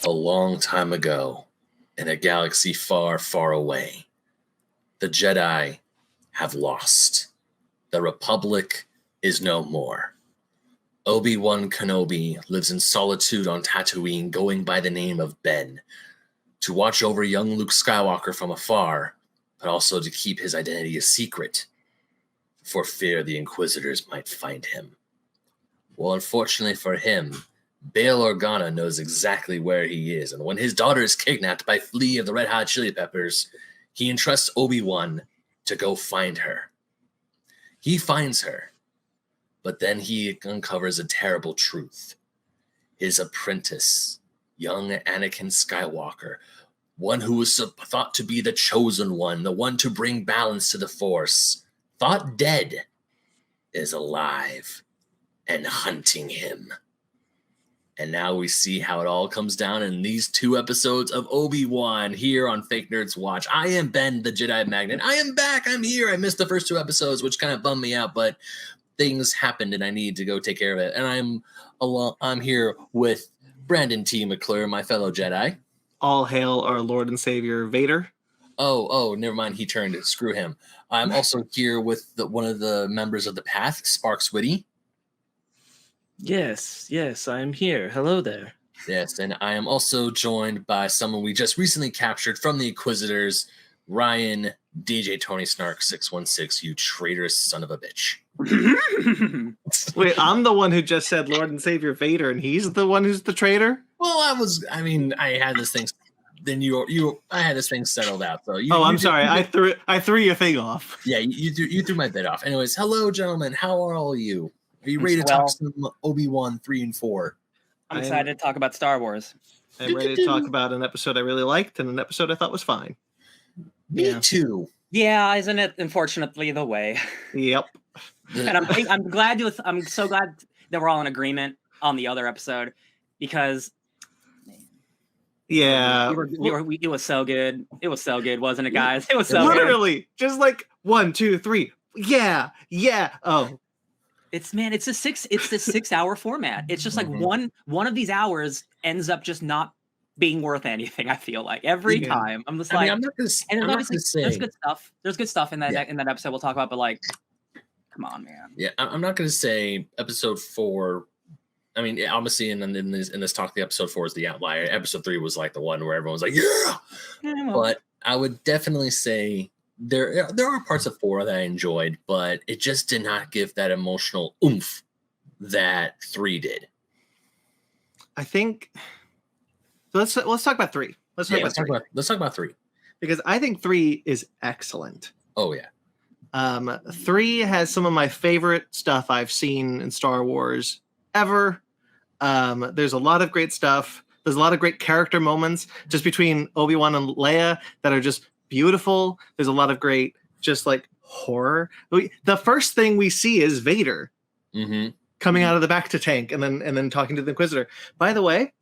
A long time ago, in a galaxy far, far away, the Jedi have lost. The Republic is no more. Obi-Wan Kenobi lives in solitude on Tatooine, going by the name of Ben, to watch over young Luke Skywalker from afar, but also to keep his identity a secret, for fear the Inquisitors might find him. Well, unfortunately for him, Bail Organa knows exactly where he is, and when his daughter is kidnapped by Flea of the Red Hot Chili Peppers, he entrusts Obi-Wan to go find her. He finds her, but then he uncovers a terrible truth. His apprentice, young Anakin Skywalker, one who was thought to be the chosen one, the one to bring balance to the Force, thought dead, is alive and hunting him. And now we see how it all comes down in these 2 episodes of Obi-Wan here on Fake Nerds Watch. I am Ben, the Jedi Magnet. I am back. I'm here. I missed the first 2 episodes, which kind of bummed me out, but things happened and I need to go take care of it. And I'm here with Brandon T. McClure, my fellow Jedi. All hail our Lord and Savior Vader. Oh, never mind. He turned. Screw him. I'm also here with one of the members of the Path, Sparkz Witty. Yes, I'm here. Hello there. Yes, and I am also joined by someone we just recently captured from the Inquisitors, Ryan, DJ Tony Snark 616, you traitorous son of a bitch. Wait, I'm the one who just said Lord and Savior Vader, and he's the one who's the traitor? Well, I had this thing. Then I had this thing settled out. So I'm sorry. I threw your thing off. Yeah, you threw my bit off. Anyways, hello, gentlemen. How are all of you? Are you ready to talk some Obi-Wan 3 and 4? I'm excited to talk about Star Wars. I'm ready to talk about an episode I really liked and an episode I thought was fine. Me too. Yeah, isn't it unfortunately the way? Yep. And I'm so glad that we're all in agreement on the other episode because it was so good. It was so good, wasn't it, guys? It was so literally good. Just like 1, 2, 3. Yeah. Oh. It's the 6-hour format. It's just like one of these hours ends up just not being worth anything. I feel like every time I'm just like, I'm not gonna say there's good stuff. There's good stuff in that episode we'll talk about, but like, come on, man. Yeah, I'm not gonna say episode 4. I mean, obviously, in this talk, the episode 4 is the outlier. Episode 3 was like the one where everyone was like, yeah. But I would definitely say there are parts of 4 that I enjoyed, but it just did not give that emotional oomph that 3 did. I think. So let's talk about 3. Let's talk about 3 because I think 3 is excellent. Oh yeah. 3 has some of my favorite stuff I've seen in Star Wars ever. There's a lot of great stuff. There's a lot of great character moments just between Obi-Wan and Leia that are just beautiful. There's a lot of great, just like horror. The first thing we see is Vader coming out of the back to tank and then talking to the Inquisitor. By the way,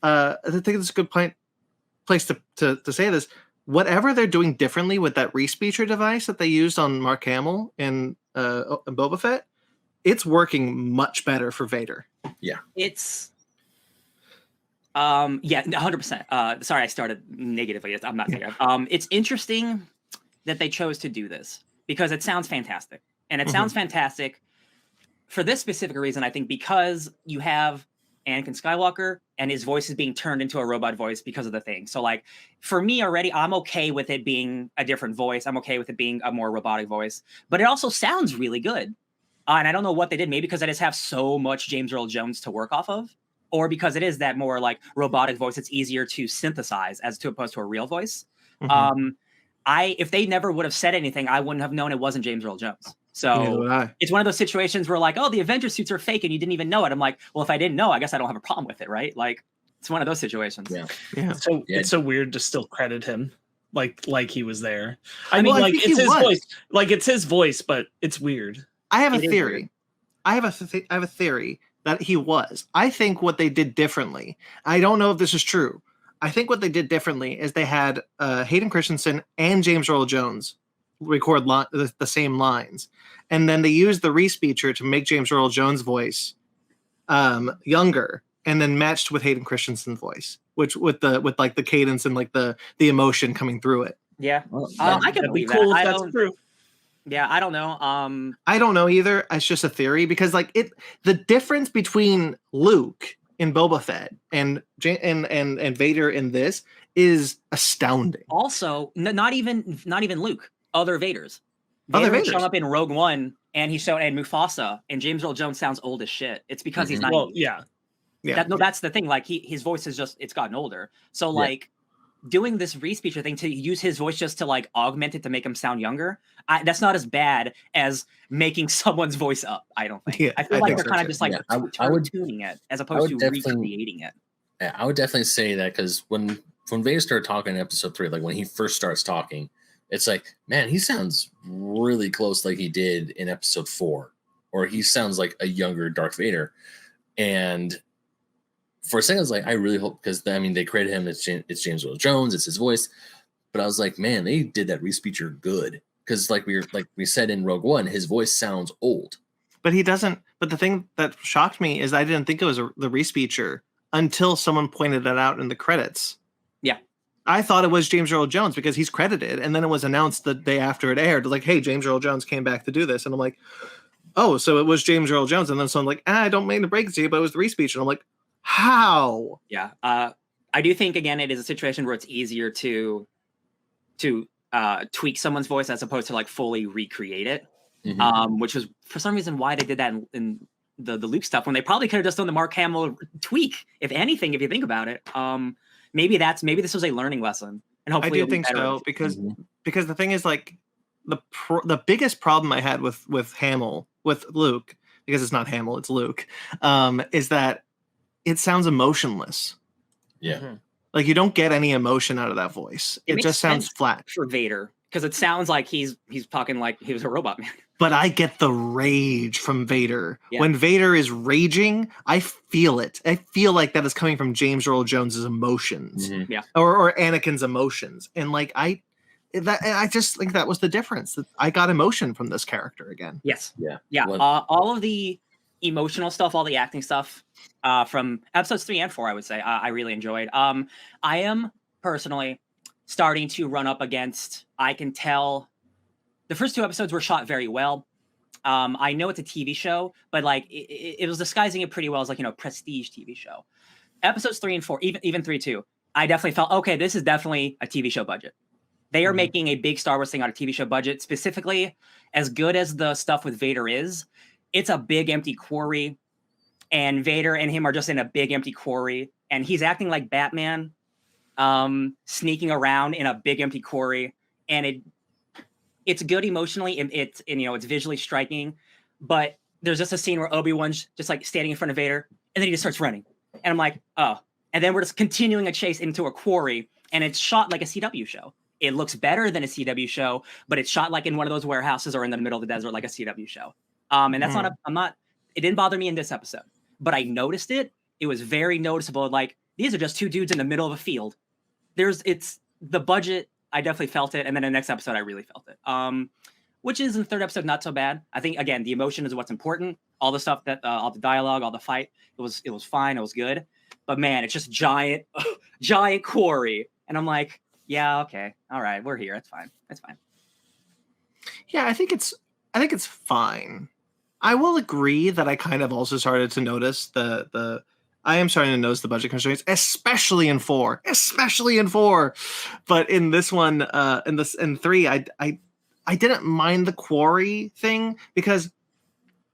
I think it's a good place to say this. Whatever they're doing differently with that re-speecher device that they used on Mark Hamill and Boba Fett, it's working much better for Vader. Yeah. It's 100%. Sorry, I started negatively. I'm not negative. It's interesting that they chose to do this because it sounds fantastic. And it sounds fantastic for this specific reason, I think, because you have Anakin Skywalker and his voice is being turned into a robot voice because of the thing. So like for me already, I'm okay with it being a different voice. I'm okay with it being a more robotic voice, but it also sounds really good. And I don't know what they did, maybe because I just have so much James Earl Jones to work off of, or because it is that more like robotic voice. It's easier to synthesize as to opposed to a real voice. If they never would have said anything, I wouldn't have known it wasn't James Earl Jones. So it's one of those situations where like, oh, the Avenger suits are fake and you didn't even know it. I'm like, well, if I didn't know, I guess I don't have a problem with it, right? Like, it's one of those situations. Yeah. So it's so weird to still credit him like he was there. I mean, like it's his voice. Like it's his voice, but it's weird. I have a theory. I have a theory that he was. I think what they did differently. I don't know if this is true. I think what they did differently is they had Hayden Christensen and James Earl Jones record the same lines, and then they used the re-speecher to make James Earl Jones' voice younger, and then matched with Hayden Christensen's voice, which with like the cadence and like the emotion coming through it. Yeah, well, I can believe cool that. if that's true. Yeah, I don't know. I don't know either. It's just a theory because like the difference between Luke in Boba Fett and Vader in this is astounding. Also, not even Luke. Other Vaders. Vader showed up in Rogue One, and he showed and Mufasa, and James Earl Jones sounds old as shit. It's because he's not. Well, yeah. That's the thing. Like his voice is it's gotten older. So like doing this re-speecher thing to use his voice just to like augment it to make him sound younger. That's not as bad as making someone's voice up. I don't think. Yeah, I feel like they're kind of just like tuning it as opposed to recreating it. Yeah, I would definitely say that because when Vader started talking in episode 3, like when he first starts talking, it's like, man, he sounds really close like he did in episode 4, or he sounds like a younger Darth Vader. And for a second, I was like, I really hope, because I mean, they created him. It's James Earl Jones. It's his voice. But I was like, man, they did that re-speecher good, because like we said in Rogue One, his voice sounds old. But he doesn't. But the thing that shocked me is I didn't think it was the re-speecher until someone pointed it out in the credits. Yeah, I thought it was James Earl Jones because he's credited, and then it was announced the day after it aired, like, hey, James Earl Jones came back to do this, and I'm like, oh, so it was James Earl Jones, and then someone like, I don't mean to break it to you, but it was the re-speech, and I'm like, how? Yeah, I do think again it is a situation where it's easier to tweak someone's voice as opposed to like fully recreate it, which was for some reason why they did that in the Luke stuff when they probably could have just done the Mark Hamill tweak, if anything, if you think about it. Maybe this was a learning lesson, and hopefully I do think so because the thing is like the biggest problem I had with Luke, because it's not Hamill, it's Luke, is that it sounds emotionless. Yeah. Like you don't get any emotion out of that voice. It just sounds flat for Vader because it sounds like he's talking like he was a robot man. But I get the rage from Vader. Yeah. When Vader is raging, I feel it. I feel like that is coming from James Earl Jones's emotions, or Anakin's emotions, and like I just think that was the difference. That I got emotion from this character again. Yes, yeah. All of the emotional stuff, all the acting stuff from episodes 3 and 4, I would say I really enjoyed. I am personally starting to run up against. I can tell. The first 2 episodes were shot very well. I know it's a TV show, but like it was disguising it pretty well as like, prestige TV show. Episodes 3 and 4, even 3 too, I definitely felt, okay, this is definitely a TV show budget. They are making a big Star Wars thing on a TV show budget. Specifically, as good as the stuff with Vader is, it's a big empty quarry, and Vader and him are just in a big empty quarry, and he's acting like Batman, sneaking around in a big empty quarry, and it's good emotionally, and it's visually striking, but there's just a scene where Obi-Wan's just like standing in front of Vader, and then he just starts running, and I'm like, oh, and then we're just continuing a chase into a quarry, and it's shot like a CW show. It looks better than a CW show, but it's shot like in one of those warehouses or in the middle of the desert like a CW show. And that's it didn't bother me in this episode, but I noticed it. It was very noticeable. Like, these are just 2 dudes in the middle of a field. It's the budget. I definitely felt it. And then the next episode, I really felt it. Which is in the 3rd episode, not so bad. I think, again, the emotion is what's important. All the stuff that, all the dialogue, all the fight, it was fine. It was good. But man, it's just giant quarry. And I'm like, yeah, okay. All right. We're here. It's fine. It's fine. Yeah, I think it's fine. I will agree that I kind of also started to notice I am starting to notice the budget constraints, especially in 4. But in this one, in 3, I didn't mind the quarry thing because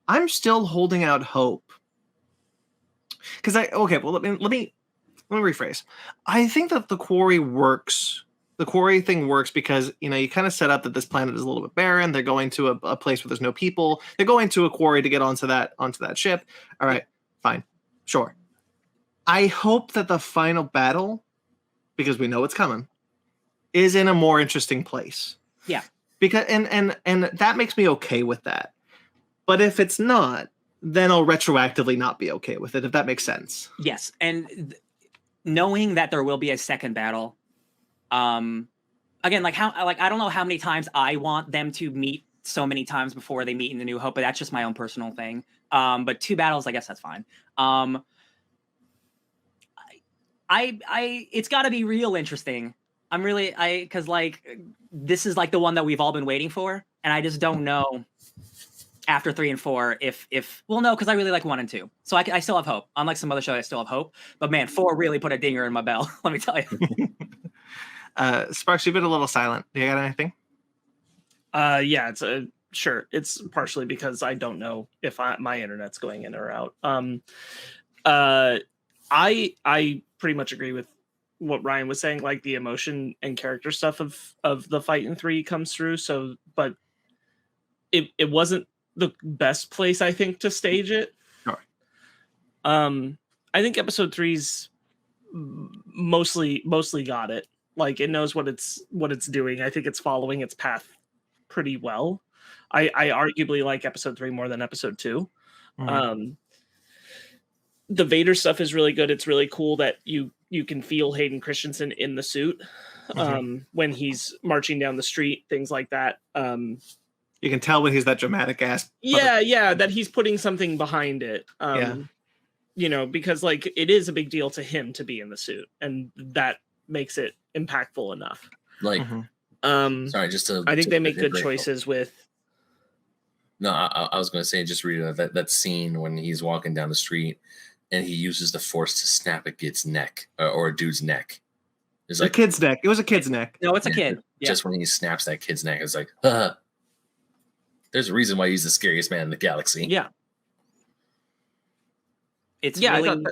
I'm still holding out hope. Because let me rephrase. I think that the quarry works. The quarry thing works because, you kind of set up that this planet is a little bit barren. They're going to a place where there's no people. They're going to a quarry to get onto that ship. All right, fine, sure. I hope that the final battle, because we know it's coming, is in a more interesting place. Yeah. Because and that makes me okay with that. But if it's not, then I'll retroactively not be okay with it, if that makes sense. Yes, and knowing that there will be a second battle, again, like I don't know how many times I want them to meet so many times before they meet in the New Hope, but that's just my own personal thing. But 2 battles, I guess that's fine. It's got to be real interesting. Because like this is like the one that we've all been waiting for, and I just don't know after 3 and 4 if well, no, because I really like 1 and 2, so I still have hope. Unlike some other shows, I still have hope. But man, 4 really put a dinger in my bell. Let me tell you. Sparkz, you've been a little silent. Do you got anything? Yeah, it's sure. It's partially because I don't know if my internet's going in or out. I pretty much agree with what Ryan was saying. Like the emotion and character stuff of the fight in 3 comes through. So, but it wasn't the best place, I think, to stage it. Sure. I think episode 3's mostly got it. Like it knows what it's doing. I think it's following its path pretty well. I arguably like episode 3 more than episode 2. Mm-hmm. The Vader stuff is really good. It's really cool that you can feel Hayden Christensen in the suit when he's marching down the street, things like that. You can tell when he's that dramatic ass. Yeah, that he's putting something behind it. You know, because like it is a big deal to him to be in the suit, and that makes it impactful enough. Like, sorry, just to. I think they make good choices with. No, I was going to say, just read that scene when he's walking down the street and he uses the Force to snap a kid's neck or a dude's neck. It's like a kid's neck. It was a kid's neck. No, it's a kid. Yeah. Just when he snaps that kid's neck, it's like, there's a reason why he's the scariest man in the galaxy. Yeah. It's really.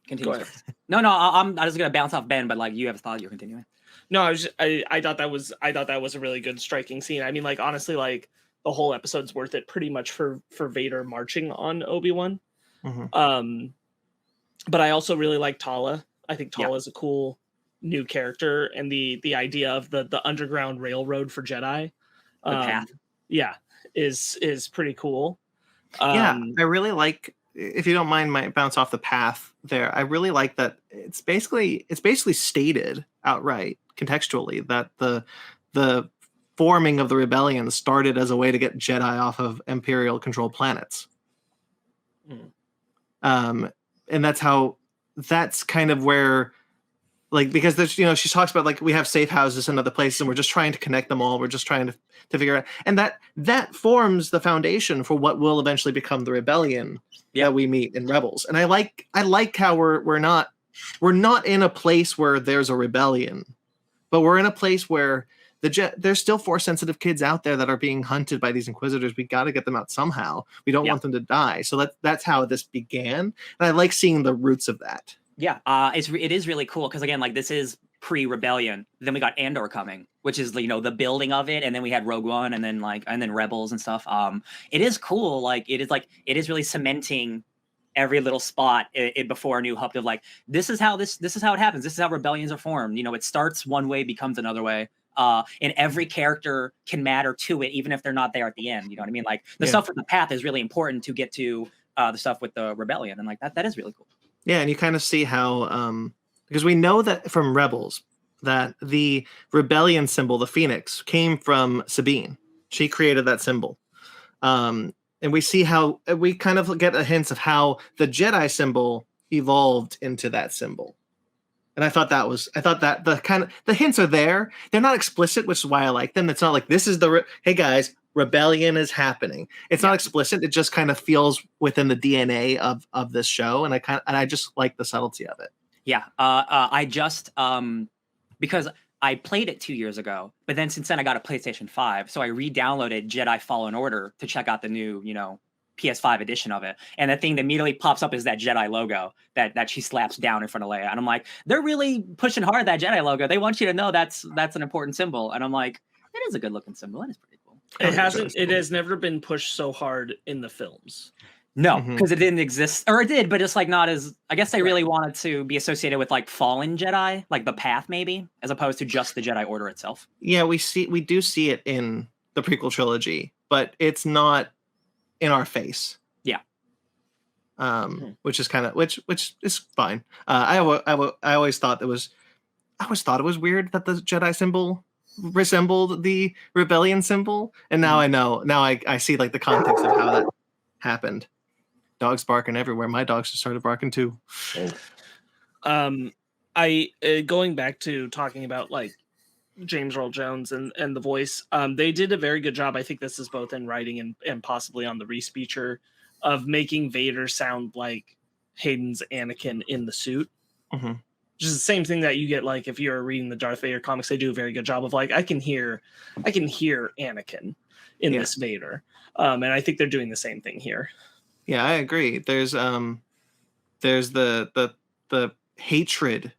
Continue. No, I'm just gonna bounce off Ben, but like you have a thought, you're continuing. No, I thought that was a really good striking scene. I mean, like honestly, like the whole episode's worth it pretty much for Vader marching on Obi-Wan. But I also really like Tala. I think Tala is a cool new character, and the idea of the underground railroad for Jedi, the path. is pretty cool. I really like. If you don't mind my bounce off the path there, I really like that it's basically stated outright contextually that the forming of the rebellion started as a way to get Jedi off of Imperial controlled planets. And that's kind of where, like, because there's, she talks about like we have safe houses in other places and we're just trying to connect them all. We're just trying to figure out, and that forms the foundation for what will eventually become the rebellion that we meet in Rebels. And I like how we're not in a place where there's a rebellion, but we're in a place where there's still Force sensitive kids out there that are being hunted by these Inquisitors. We got to get them out somehow. We don't want them to die. So that's how this began. And I like seeing the roots of that. Yeah, it is really cool because again, like this is pre-rebellion. Then we got Andor coming, which is the building of it, and then we had Rogue One, and then Rebels and stuff. It is cool. Like it is really cementing every little spot before a New Hope of like this is how it happens. This is how rebellions are formed. It starts one way, becomes another way. And every character can matter to it, even if they're not there at the end. You know what I mean? Like the stuff with the path is really important to get to the stuff with the rebellion, and like that is really cool. Yeah, and you kind of see how because we know that from Rebels that the rebellion symbol, the Phoenix, came from Sabine. She created that symbol. And we see how we kind of get a hint of how the Jedi symbol evolved into that symbol. And I thought that the hints are there. They're not explicit, which is why I like them. It's not like this is hey guys, rebellion is happening. It's not explicit. It just kind of feels within the DNA of this show. And I just like the subtlety of it. Yeah. I just, because I played it 2 years ago, but then since then I got a PlayStation 5. So I re-downloaded Jedi Fallen Order to check out the new, PS5 edition of it. And the thing that immediately pops up is that Jedi logo that she slaps down in front of Leia. And I'm like, they're really pushing hard that Jedi logo. They want you to know that's an important symbol. And I'm like, it is a good looking symbol. It is pretty cool. It has never been pushed so hard in the films. No, because it didn't exist, or it did, but it's like not as. I guess they really wanted to be associated with like fallen Jedi, like the path, maybe, as opposed to just the Jedi Order itself. Yeah, we do see it in the prequel trilogy, but it's not in our face. Yeah. Which is kind of which is fine. I always thought it was weird that the Jedi symbol resembled the rebellion symbol, and now I know. Now I see like the context of how that happened. Dogs barking everywhere. My dogs just started barking too. I going back to talking about like James Earl Jones and the voice, they did a very good job. I think this is both in writing and possibly on the re-speecher of making Vader sound like Hayden's Anakin in the suit. Mm-hmm. Which is the same thing that you get like if you're reading the Darth Vader comics. They do a very good job of like I can hear Anakin in this Vader, and I think they're doing the same thing here. Yeah, I agree. There's the hatred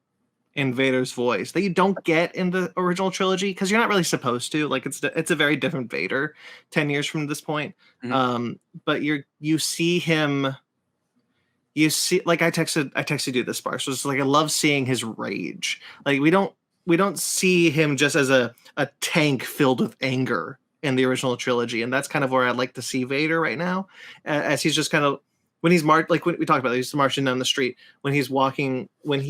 in Vader's voice that you don't get in the original trilogy because you're not really supposed to. Like it's a very different Vader 10 years from this point. Mm-hmm. But you see him. You see, like I texted you this, Sparkz. Was like I love seeing his rage. Like we don't see him just as a tank filled with anger in the original trilogy, and that's kind of where I'd like to see Vader right now, as he's just kind of when he's like when we talked about it, he's marching down the street when he's walking when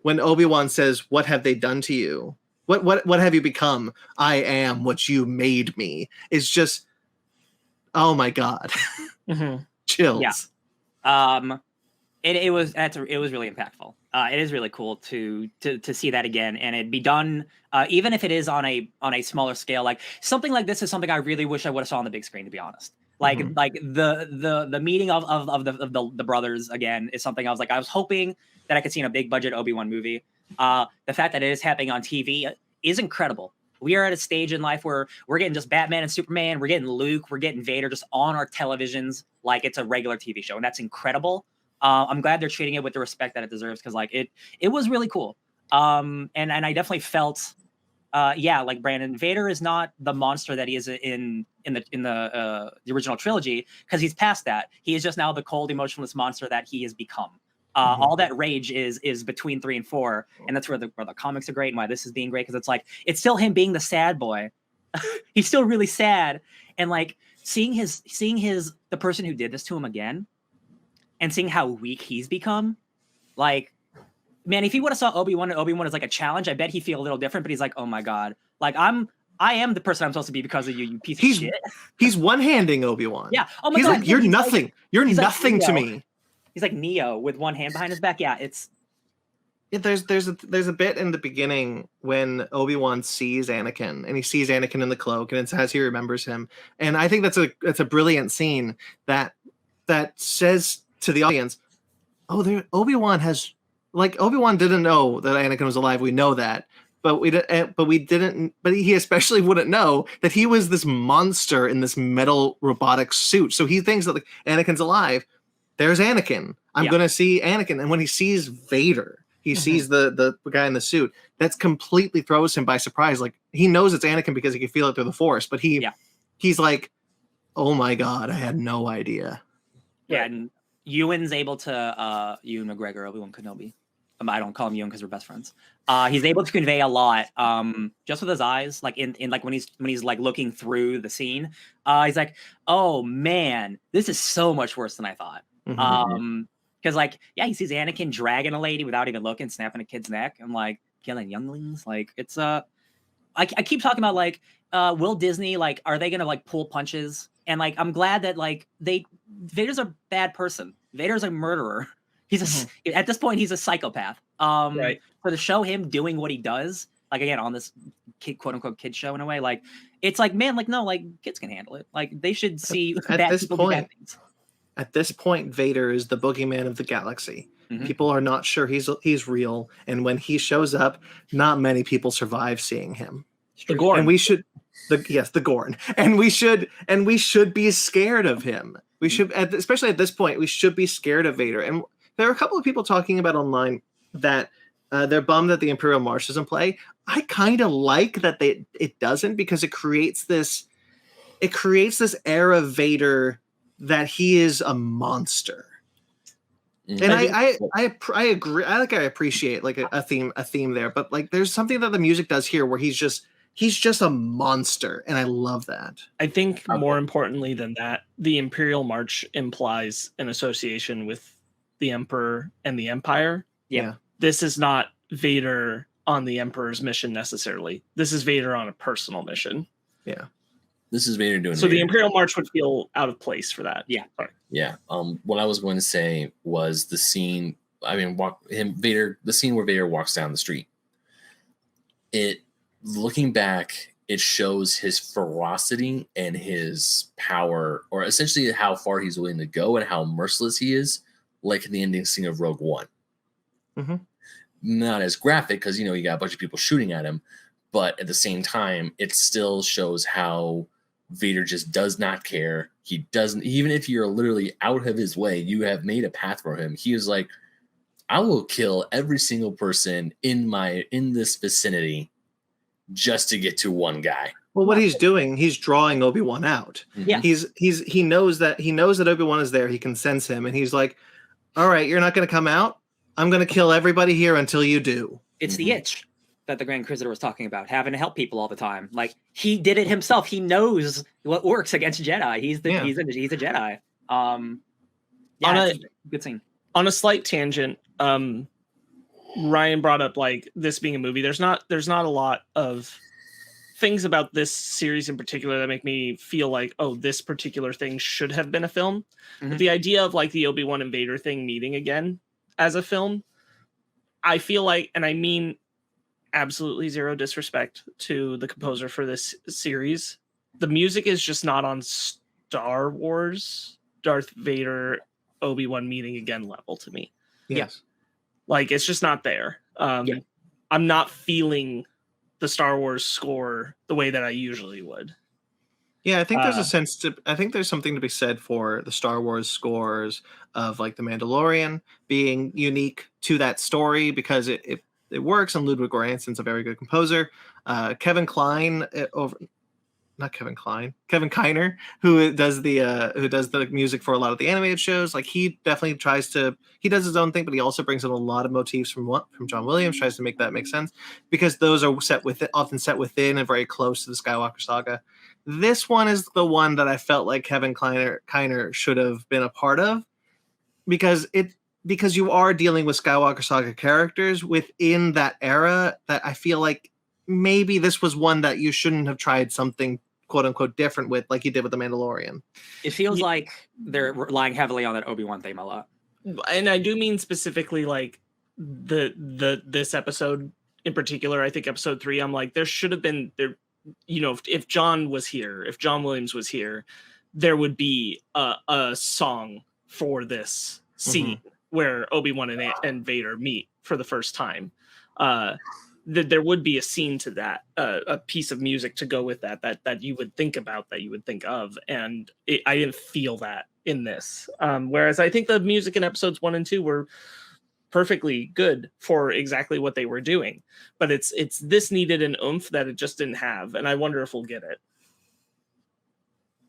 Obi-Wan says, "What have they done to you? What have you become? I am what you made me." It's just, oh my god, chills. Yeah. It was really impactful. It is really cool to see that again, and it'd be done even if it is on a smaller scale. Like something like this is something I really wish I would have saw on the big screen, to be honest. Like the meeting of the brothers again is something I was hoping that I could see in a big budget Obi-Wan movie. The fact that it is happening on TV is incredible. We are at a stage in life where we're getting just Batman and Superman, we're getting Luke, we're getting Vader just on our televisions like it's a regular TV show, and that's incredible. I'm glad they're treating it with the respect that it deserves because like it was really cool. And I definitely felt, like Brandon, Vader is not the monster that he is in the original trilogy because he's past that. He is just now the cold, emotionless monster that he has become. All that rage is between 3 and 4, and that's where the comics are great and why this is being great because it's like it's still him being the sad boy. He's still really sad, and like seeing the person who did this to him again, and seeing how weak he's become. Like, man, if he would have saw Obi-Wan and Obi-Wan as like a challenge, I bet he'd feel a little different. But he's like, oh my god, like I am the person I'm supposed to be because of you, you piece of shit. He's one-handing Obi-Wan. Yeah. Oh my he's god. Like, you're nothing. Like, you're nothing like to me. He's like Neo with one hand behind his back. Yeah, it's. Yeah, there's a bit in the beginning when Obi-Wan sees Anakin and he sees Anakin in the cloak and it's as he remembers him, and I think that's a brilliant scene that says to the audience, oh, Obi-Wan didn't know that Anakin was alive. We know that, but he especially wouldn't know that he was this monster in this metal robotic suit. So he thinks that like Anakin's alive. There's Anakin. I'm going to see Anakin. And when he sees Vader, he sees the guy in the suit. That's completely throws him by surprise. Like he knows it's Anakin because he can feel it through the Force. But he's like, oh my god, I had no idea. Yeah, and Ewan's able to Ewan McGregor, Obi-Wan Kenobi. I don't call him Ewan because we're best friends. He's able to convey a lot just with his eyes, like in like when he's like looking through the scene. He's like, oh man, this is so much worse than I thought. Because like he sees Anakin dragging a lady without even looking, snapping a kid's neck, and like killing younglings. Like it's I keep talking about like will Disney, like, are they gonna like pull punches? And like I'm glad that like Vader's a bad person. Vader's a murderer. He's at this point he's a psychopath. Right. For to show him doing what he does, like again on this quote unquote kid show in a way, like it's like, man, like no, like kids can handle it. Like they should see bad people do bad things. At this point, Vader is the boogeyman of the galaxy. People are not sure he's real, and when he shows up, not many people survive seeing him. The Gorn. And we should, the Gorn, and we should be scared of him. We should, especially at this point, we should be scared of Vader. And there are a couple of people talking about online that they're bummed that the Imperial March doesn't play. I kind of like that it doesn't because it creates this era of Vader that he is a monster. And I agree. I appreciate like a theme there, but like there's something that the music does here where he's just a monster, and I love that. I think more importantly than that, the Imperial March implies an association with the Emperor and the Empire. Yeah. This is not Vader on the Emperor's mission necessarily. This is Vader on a personal mission. Yeah. This is Vader doing. So Vader. the Imperial March would feel out of place for that. Yeah. Sorry. Yeah. What I was going to say was the scene. I mean, the scene where Vader walks down the street. Looking back, it shows his ferocity and his power, or essentially how far he's willing to go and how merciless he is, like in the ending scene of Rogue One. Mm-hmm. Not as graphic because, you got a bunch of people shooting at him, but at the same time, it still shows how Vader just does not care. He doesn't, even if you're literally out of his way, you have made a path for him. He is like, I will kill every single person in this vicinity just to get to one guy. Well, what he's doing, he's drawing Obi-Wan out. Yeah. He knows that Obi-Wan is there. He can sense him, and he's like, all right, you're not going to come out. I'm going to kill everybody here until you do. It's the itch that the Grand Inquisitor was talking about, having to help people all the time. Like, he did it himself. He knows what works against Jedi. He's a Jedi. Good scene. On a slight tangent, Ryan brought up like this being a movie. There's not a lot of things about this series in particular that make me feel like, oh, this particular thing should have been a film. Mm-hmm. But the idea of like the Obi-Wan and Vader thing meeting again as a film, I feel like, and I mean absolutely zero disrespect to the composer for this series, the music is just not on Star Wars Darth Vader Obi-Wan meeting again level to me. Yes. Like, it's just not there. I'm not feeling the Star Wars score the way that I usually would. Yeah, I think there's something to be said for the Star Wars scores of like The Mandalorian being unique to that story because it works, and Ludwig Göransson's a very good composer. Kevin Kiner, who does the music for a lot of the animated shows, like he definitely he does his own thing, but he also brings in a lot of motifs from John Williams, tries to make that make sense because those are often set within and very close to the Skywalker saga. This one is the one that I felt like Kevin Kiner should have been a part of because you are dealing with Skywalker saga characters within that era that I feel like maybe this was one that you shouldn't have tried something quote unquote different with, like you did with The Mandalorian. It feels like they're relying heavily on that Obi-Wan theme a lot. And I do mean specifically like this episode in particular. I think episode 3, I'm like, there should have been there, if John Williams was here, there would be a song for this scene where Obi-Wan and Vader meet for the first time. There would be a scene to that, a piece of music to go with that you would think about, that you would think of, and I didn't feel that in this. Whereas I think the music in episodes 1 and 2 were perfectly good for exactly what they were doing, but it's this needed an oomph that it just didn't have, and I wonder if we'll get it.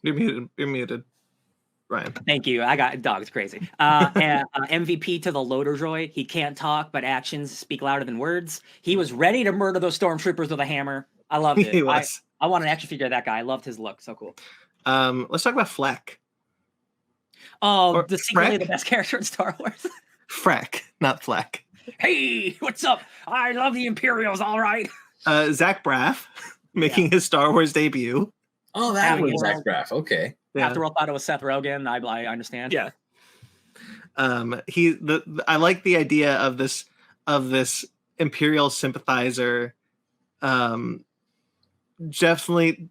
You're muted, Ryan. Thank you. I got dog's crazy. MVP to the loader droid. He can't talk, but actions speak louder than words. He was ready to murder those stormtroopers with a hammer. I loved it. He was. I want an action figure of that guy. I loved his look. So cool. Let's talk about Fleck. Oh, secretly the best character in Star Wars. Freck, not Fleck. Hey, what's up? I love the Imperials. All right. Zach Braff making his Star Wars debut. Oh, that was Zach Braff. Okay. Yeah. After all, thought it was Seth Rogen. I understand. Yeah. I like the idea of this Imperial sympathizer. Definitely,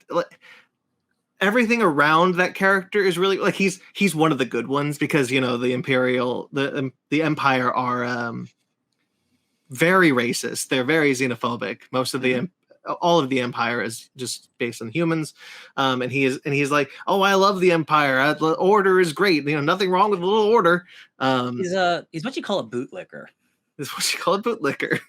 everything around that character is really like he's one of the good ones because the Empire are very racist. They're very xenophobic. Most of all of the Empire is just based on humans, and he's like, oh, I love the Empire. The Order is great. Nothing wrong with the little Order. He's what you call a bootlicker. Is what you call a bootlicker.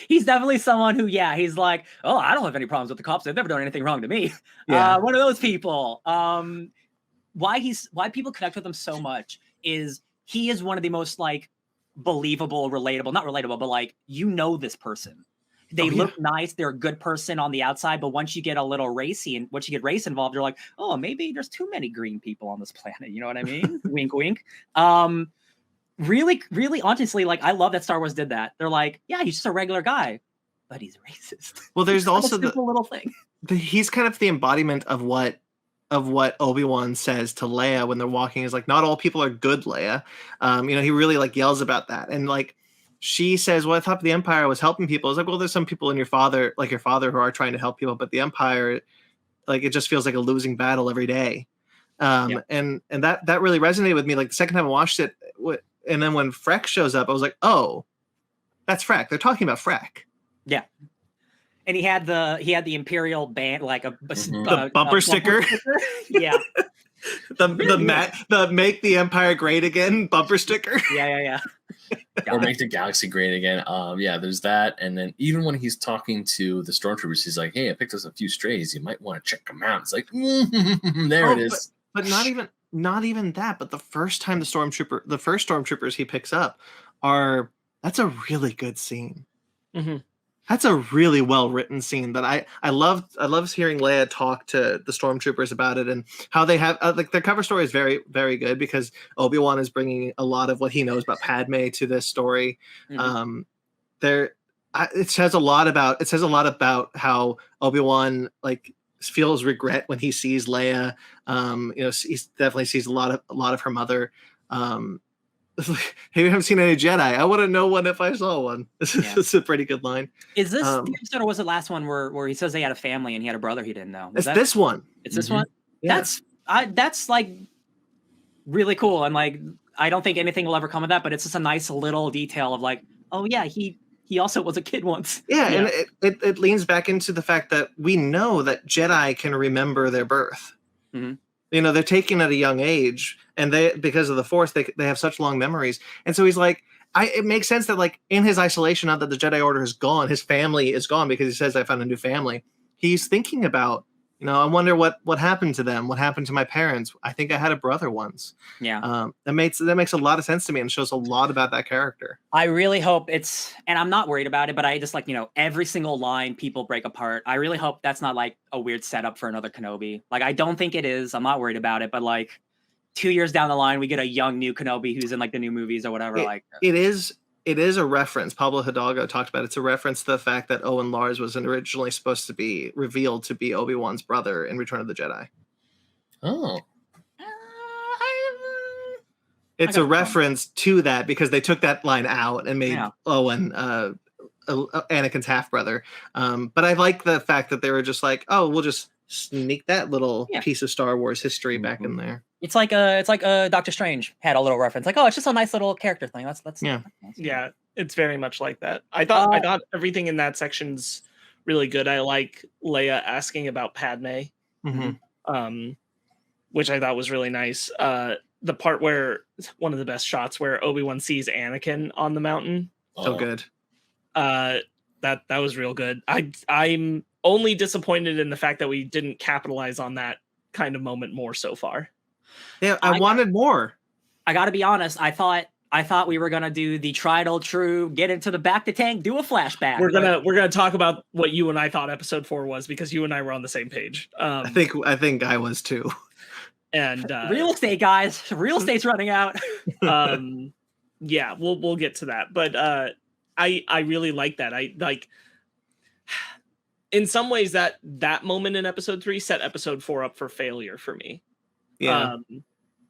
He's definitely someone who, he's like, oh, I don't have any problems with the cops. They've never done anything wrong to me. Yeah. One of those people. Why people connect with him so much is he is one of the most like believable, relatable, not relatable, but like, this person. They look nice. They're a good person on the outside, but once you get a little racy and once you get race involved, you're like, oh, maybe there's too many green people on this planet. You know what I mean? Wink, wink. Really, really, honestly, like I love that Star Wars did that. They're like, yeah, he's just a regular guy. but he's racist. Well, there's also the little thing. He's kind of the embodiment of what Obi-Wan says to Leia when they're walking, is like, not all people are good, Leia. He really like yells about that. And like she says, well, I thought the Empire was helping people. It's like, well, there's some people in your father who are trying to help people, but the Empire, like, it just feels like a losing battle every day. And that really resonated with me. Like the second time I watched it, and then when Freck shows up, I was like, oh, that's Freck. They're talking about Freck. Yeah. And he had the Imperial band, like the bumper sticker. Yeah. the make the Empire great again bumper sticker. Yeah. Or make the galaxy great again. There's that. And then even when he's talking to the stormtroopers, he's like, hey, I picked us a few strays. You might want to check them out. It's like, there it is. But not even that. But the first stormtroopers he picks up that's a really good scene. Mm-hmm. That's a really well written scene that I loved hearing Leia talk to the stormtroopers about it, and how they have like their cover story is very, very good because Obi-Wan is bringing a lot of what he knows about Padme to this story. Mm-hmm. It says a lot about how Obi-Wan like feels regret when he sees Leia. He definitely sees a lot of her mother. Hey, we haven't seen any Jedi. I want to know one if I saw one. This is a pretty good line. Is this the episode, or was it last one where he says they had a family and he had a brother he didn't know? This one. It's this one? Yeah. That's like really cool. And like, I don't think anything will ever come of that, but it's just a nice little detail of like, oh yeah, he also was a kid once. Yeah. And it leans back into the fact that we know that Jedi can remember their birth. Mm-hmm. They're taken at a young age, and because of the Force, they have such long memories. And so he's like, it makes sense that like in his isolation, now that the Jedi Order is gone, his family is gone because he says, I found a new family. He's thinking about, I wonder what happened to them. What happened to my parents? I think I had a brother once. Yeah. That makes a lot of sense to me and shows a lot about that character. I really hope and I'm not worried about it, but I just like, every single line people break apart. I really hope that's not like a weird setup for another Kenobi. Like, I don't think it is. I'm not worried about it, but like 2 years down the line, we get a young new Kenobi who's in like the new movies or whatever. It is a reference. Pablo Hidalgo talked about it. It's a reference to the fact that Owen Lars was originally supposed to be revealed to be Obi-Wan's brother in Return of the Jedi. Oh. It's a reference to that because they took that line out and made Owen Anakin's half-brother. But I like the fact that they were just like, oh, we'll just sneak that little piece of Star Wars history back in there. It's like Doctor Strange had a little reference, like, oh, it's just a nice little character thing. That's yeah. Yeah, it's very much like that. I thought everything in that section's really good. I like Leia asking about Padme, which I thought was really nice. The part where one of the best shots where Obi-Wan sees Anakin on the mountain. So good. That was real good. I'm only disappointed in the fact that we didn't capitalize on that kind of moment more so far. Yeah, I wanted more. I got to be honest. I thought we were gonna do the tried old true, get into the back to tank, do a flashback. We're gonna talk about what you and I thought episode 4 was because you and I were on the same page. I think I was too. And real estate, guys, real estate's running out. Yeah, we'll get to that, but I really like that. I like. In some ways, that moment in episode 3 set episode 4 up for failure for me. Yeah.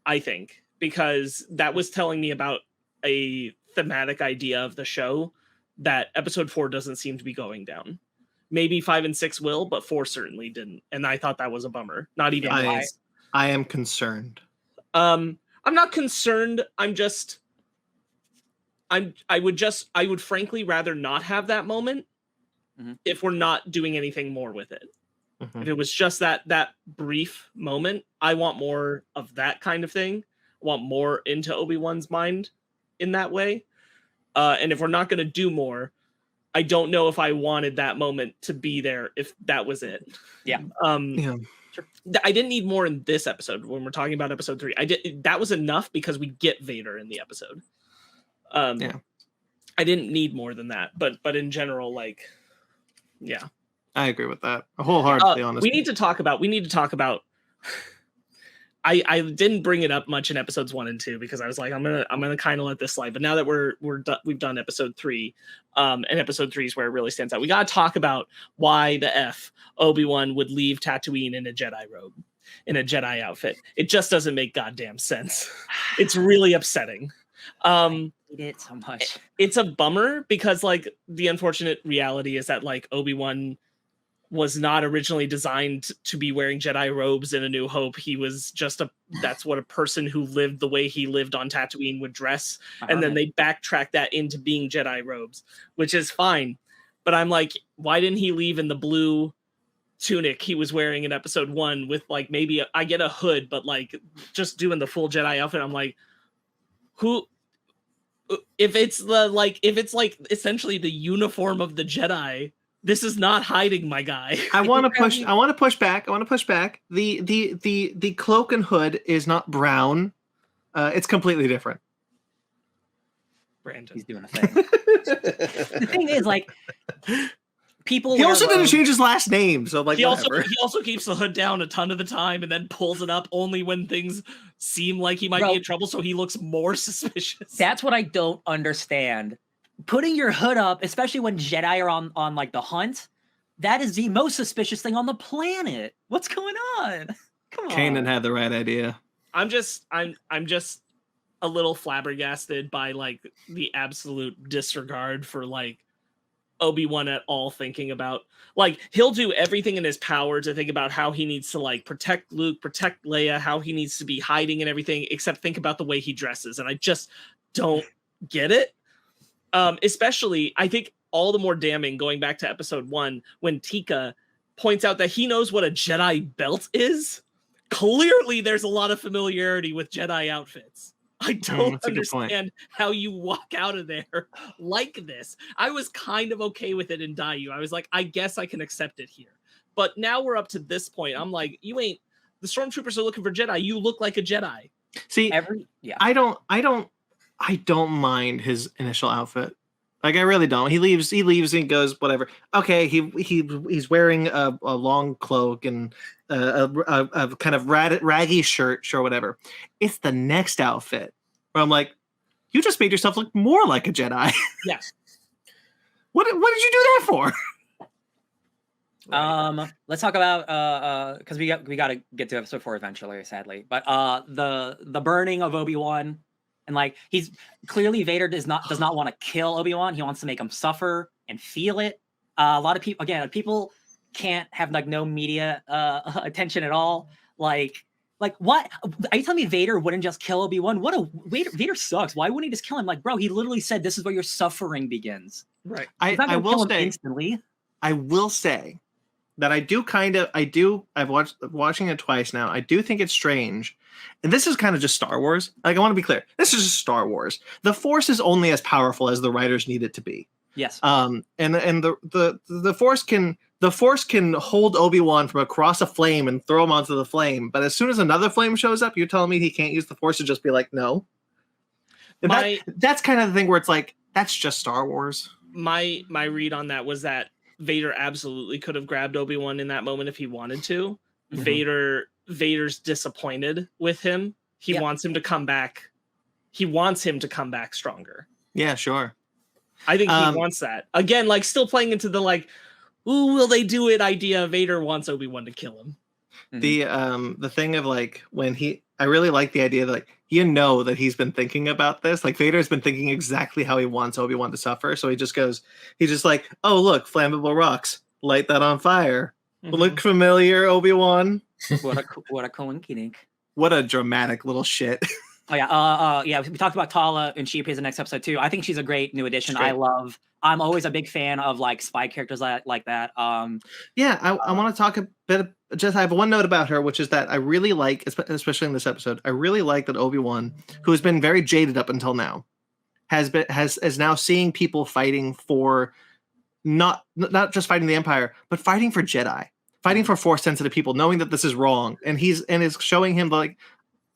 I think, because that was telling me about a thematic idea of the show that episode 4 doesn't seem to be going down. Maybe 5 and 6 will, but 4 certainly didn't. And I thought that was a bummer. Not even I am concerned. I'm not concerned. I would frankly rather not have that moment if we're not doing anything more with it. If it was just that brief moment, I want more of that kind of thing. I want more into Obi-Wan's mind in that way. And if we're not going to do more, I don't know if I wanted that moment to be there if that was it. Yeah. Sure. I didn't need more in this episode when we're talking about episode 3. That was enough because we get Vader in the episode. I didn't need more than that, but in general, like, yeah. I agree with that. Wholeheartedly, honestly. We need to talk about I didn't bring it up much in episodes 1 and 2 because I was like, I'm gonna kind of let this slide. But now that we've done episode 3, and episode 3 is where it really stands out. We gotta talk about why the F Obi-Wan would leave Tatooine in a Jedi robe, in a Jedi outfit. It just doesn't make goddamn sense. It's really upsetting. I hate it so much. It's a bummer because like the unfortunate reality is that like Obi-Wan was not originally designed to be wearing Jedi robes in A New Hope. He was just that's what a person who lived the way he lived on Tatooine would dress. And then they backtrack that into being Jedi robes, which is fine. But I'm like, why didn't he leave in the blue tunic he was wearing in episode 1 with like, maybe I get a hood, but like just doing the full Jedi outfit. I'm like, if it's essentially the uniform of the Jedi, this is not hiding my guy. I want to push back. The cloak and hood is not brown. It's completely different. Brandon. He's doing a thing. The thing is, like, people. He also didn't change his last name, so like he whatever. also keeps the hood down a ton of the time and then pulls it up only when things seem like he might be in trouble, so he looks more suspicious. That's what I don't understand. Putting your hood up, especially when Jedi are on like the hunt, that is the most suspicious thing on the planet. What's going on? Come on. Kanan had the right idea. I'm just a little flabbergasted by like the absolute disregard for like Obi-Wan at all, thinking about like he'll do everything in his power to think about how he needs to like protect Luke, protect Leia, how he needs to be hiding and everything, except think about the way he dresses. And I just don't get it. Especially, I think all the more damning going back to episode 1 when Tika points out that he knows what a Jedi belt is. Clearly, there's a lot of familiarity with Jedi outfits. I don't understand how you walk out of there like this. I was kind of okay with it in Dayu. I was like, I guess I can accept it here. But now we're up to this point. I'm like, the stormtroopers are looking for Jedi. You look like a Jedi. See, I don't mind his initial outfit. Like I really don't. He leaves and goes whatever. Okay, he's wearing a long cloak and a kind of raggy shirt, sure, whatever. It's the next outfit where I'm like, you just made yourself look more like a Jedi. Yes. What did you do that for? Let's talk about because we got to get to episode 4 eventually, sadly. But the burning of Obi-Wan. And like he's clearly Vader does not want to kill Obi-Wan. He wants to make him suffer and feel it. A lot of people can't have like no media attention at all. Like what are you telling me? Vader wouldn't just kill Obi-Wan? Vader sucks. Why wouldn't he just kill him? Like, bro, he literally said this is where your suffering begins. Right. I will say that I've watching it twice now. I do think it's strange. And this is kind of just Star Wars. Like, I want to be clear. This is just Star Wars. The Force is only as powerful as the writers need it to be. Yes. And the Force can hold Obi-Wan from across a flame and throw him onto the flame. But as soon as another flame shows up, you're telling me he can't use the Force to just be like, no. That's kind of the thing where it's like, that's just Star Wars. My read on that was that Vader absolutely could have grabbed Obi-Wan in that moment if he wanted to. Mm-hmm. Vader's disappointed with him. He wants him to come back. He wants him to come back stronger. Yeah, sure. I think he wants that. Again, like still playing into the like, ooh, will they do it idea. Vader wants Obi-Wan to kill him. Mm-hmm. The thing of like when I really like the idea that like that he's been thinking about this. Like Vader's been thinking exactly how he wants Obi-Wan to suffer. So he's just like, oh look, flammable rocks, light that on fire. Mm-hmm. Look familiar, Obi-Wan. What a coincidence. What a dramatic little shit. Oh yeah. We talked about Tala and she appears in the next episode too. I think she's a great new addition. I'm always a big fan of like spy characters like that. I want to talk a bit. I have one note about her, which is that I really like, especially in this episode, I really like that Obi-Wan, who has been very jaded up until now, is now seeing people fighting for not just fighting the Empire, but fighting for Jedi, fighting for Force sensitive people, knowing that this is wrong, and is showing him like,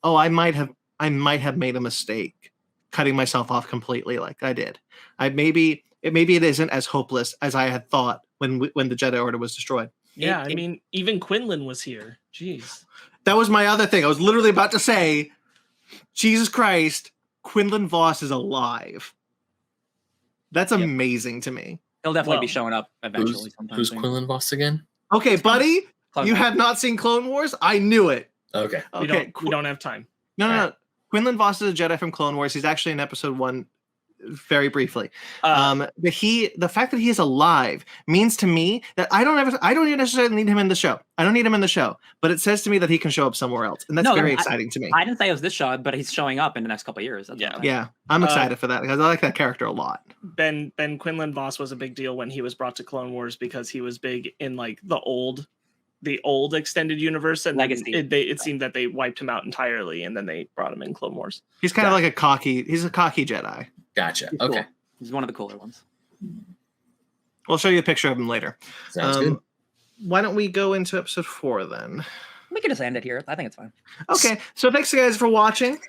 oh, I might have made a mistake, cutting myself off completely like I did. Maybe it isn't as hopeless as I had thought when the Jedi Order was destroyed. Yeah, I mean, even Quinlan was here. Jeez. That was my other thing. I was literally about to say, Jesus Christ, Quinlan Voss is alive. That's amazing to me. He'll definitely be Well, showing up eventually. Who's sometime soon. Quinlan Voss again? Okay, buddy, Clone you Wars. have not seen Clone Wars? I knew it. Okay. Okay, We don't have time. No. Quinlan Voss is a Jedi from Clone Wars. He's actually in episode 1 very briefly. But the fact that he is alive means to me that I don't even necessarily need him in the show. I don't need him in the show, but it says to me that he can show up somewhere else, and that's very exciting to me. I didn't say it was this show, but he's showing up in the next couple of years. That's all. Yeah, I'm excited for that because I like that character a lot. Ben Quinlan Voss was a big deal when he was brought to Clone Wars because he was big in like the old extended universe, and Legacy. It seemed that they wiped him out entirely, and then they brought him in Clone Wars. He's kind of like a cocky Jedi. Gotcha. He's Okay. cool. He's one of the cooler ones. We'll show you a picture of him later. Sounds good. Why don't we go into episode 4 then? We can just end it here. I think it's fine. Okay, so thanks guys for watching.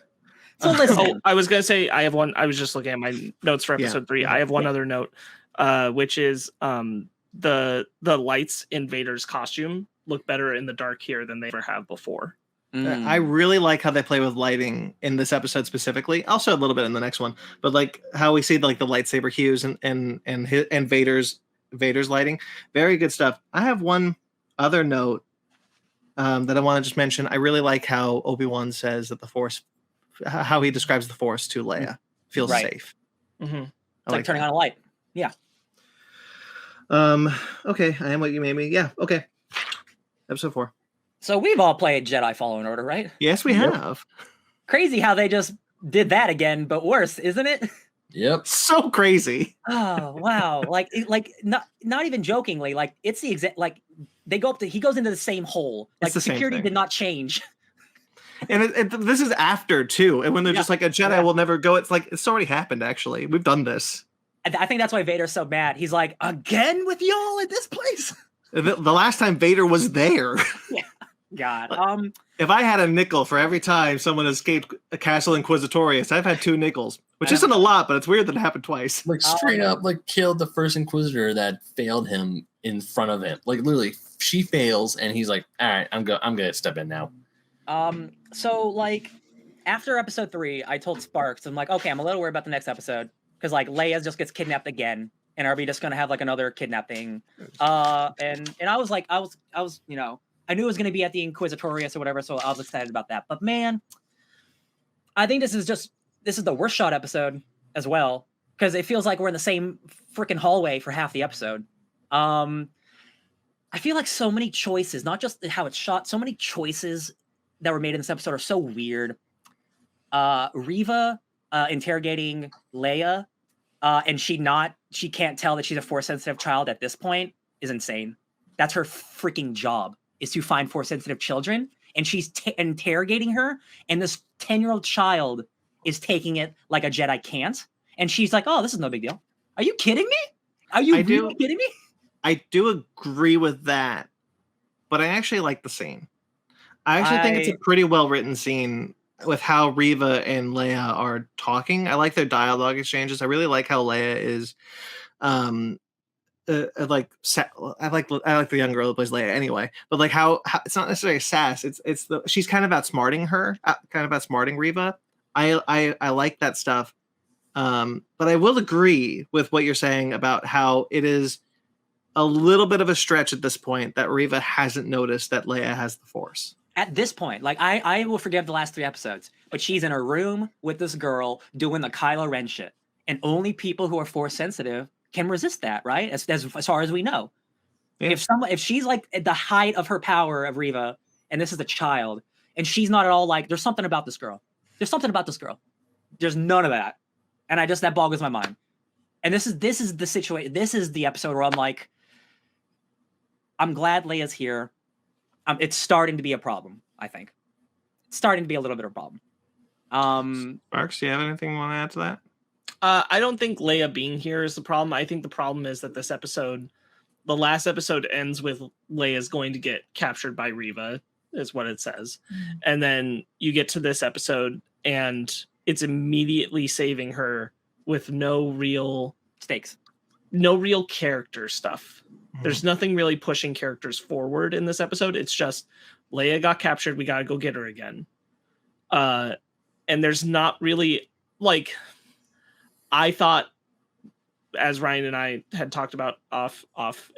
So listen. I was gonna say I have one. I was just looking at my notes for episode 3. I have one other note, which is the lights in Vader's costume look better in the dark here than they ever have before. I really like how they play with lighting in this episode specifically. Also a little bit in the next one, but like how we see like the lightsaber hues and Vader's lighting. Very good stuff. I have one other note that I want to just mention. I really like how Obi-Wan says that the Force, how he describes the Force to Leia, feels safe. Mm-hmm. It's like turning on a light. Yeah. Okay, I am what you made me. Yeah. Okay. Episode 4. So we've all played Jedi Fallen Order, right? Yes, we have. Crazy how they just did that again, but worse, isn't it? Yep. So crazy. Oh wow! Like not even jokingly. Like it's the exact like they go up to he goes into the same hole. Like the same security thing. did not change. And this is after too. And when they're just like a Jedi will never go, it's like it's already happened. Actually, we've done this. I think that's why Vader's so mad. He's like, again with y'all at this place. The last time Vader was there. Yeah. God. If I had a nickel for every time someone escaped a Castle Inquisitorius, I've had 2 nickels, which isn't a lot, but it's weird that it happened twice. Like straight up, like killed the first Inquisitor that failed him in front of him. Like literally, she fails, and he's like, "All right, I'm gonna step in now." So like after episode 3, I told Sparkz, I'm like, okay, I'm a little worried about the next episode because like Leia just gets kidnapped again, and are we just gonna have like another kidnapping? And I was like, I was you know. I knew it was going to be at the Inquisitorius or whatever, so I was excited about that. But man, I think this is the worst shot episode as well, because it feels like we're in the same freaking hallway for half the episode. I feel like so many choices, not just how it's shot, so many choices that were made in this episode are so weird. Reva interrogating Leia, and she can't tell that she's a Force-sensitive child at this point is insane. That's her freaking job. Is to find Force-sensitive children, and she's interrogating her, and this 10-year-old child is taking it like a Jedi can't, and she's like, "Oh, this is no big deal." Are you kidding me? Are you really kidding me? I do agree with that, but I actually like the scene. I actually think it's a pretty well-written scene with how Reva and Leia are talking. I like their dialogue exchanges. I really like how Leia is I like the young girl who plays Leia anyway, but like how it's not necessarily sass. She's kind of outsmarting Reva. I like that stuff. But I will agree with what you're saying about how it is a little bit of a stretch at this point that Reva hasn't noticed that Leia has the Force. At this point, like I will forgive the last 3 episodes, but she's in a room with this girl doing the Kylo Ren shit, and only people who are Force sensitive can resist that, right? As far as we know. Yeah. If she's like at the height of her power of Reva, and this is a child, and she's not at all like, there's something about this girl. There's something about this girl. There's none of that. And that boggles my mind. And this is the situation. This is the episode where I'm like, I'm glad Leia's here. It's starting to be a problem, I think. It's starting to be a little bit of a problem. Sparkz, do you have anything you want to add to that? I don't think Leia being here is the problem. I think the problem is that this episode, the last episode, ends with Leia's going to get captured by Reva, is what it says. Mm-hmm. And then you get to this episode, and it's immediately saving her with no real stakes, no real character stuff. Mm-hmm. There's nothing really pushing characters forward in this episode. It's just Leia got captured. We got to go get her again. And there's not really like, I thought, as Ryan and I had talked about off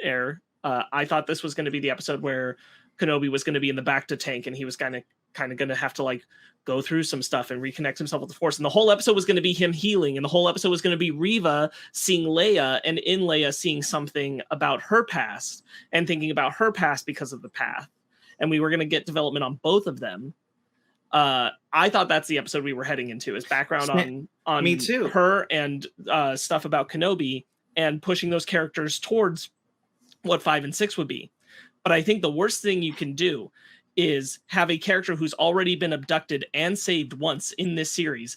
air, I thought this was going to be the episode where Kenobi was going to be in the back to tank, and he was kind of going to have to like go through some stuff and reconnect himself with the Force. And the whole episode was going to be him healing, and the whole episode was going to be Reva seeing Leia, and in Leia seeing something about her past and thinking about her past because of the path. And we were going to get development on both of them. I thought that's the episode we were heading into, is background on Me too. her and stuff about Kenobi, and pushing those characters towards what 5 and 6 would be. But I think the worst thing you can do is have a character who's already been abducted and saved once in this series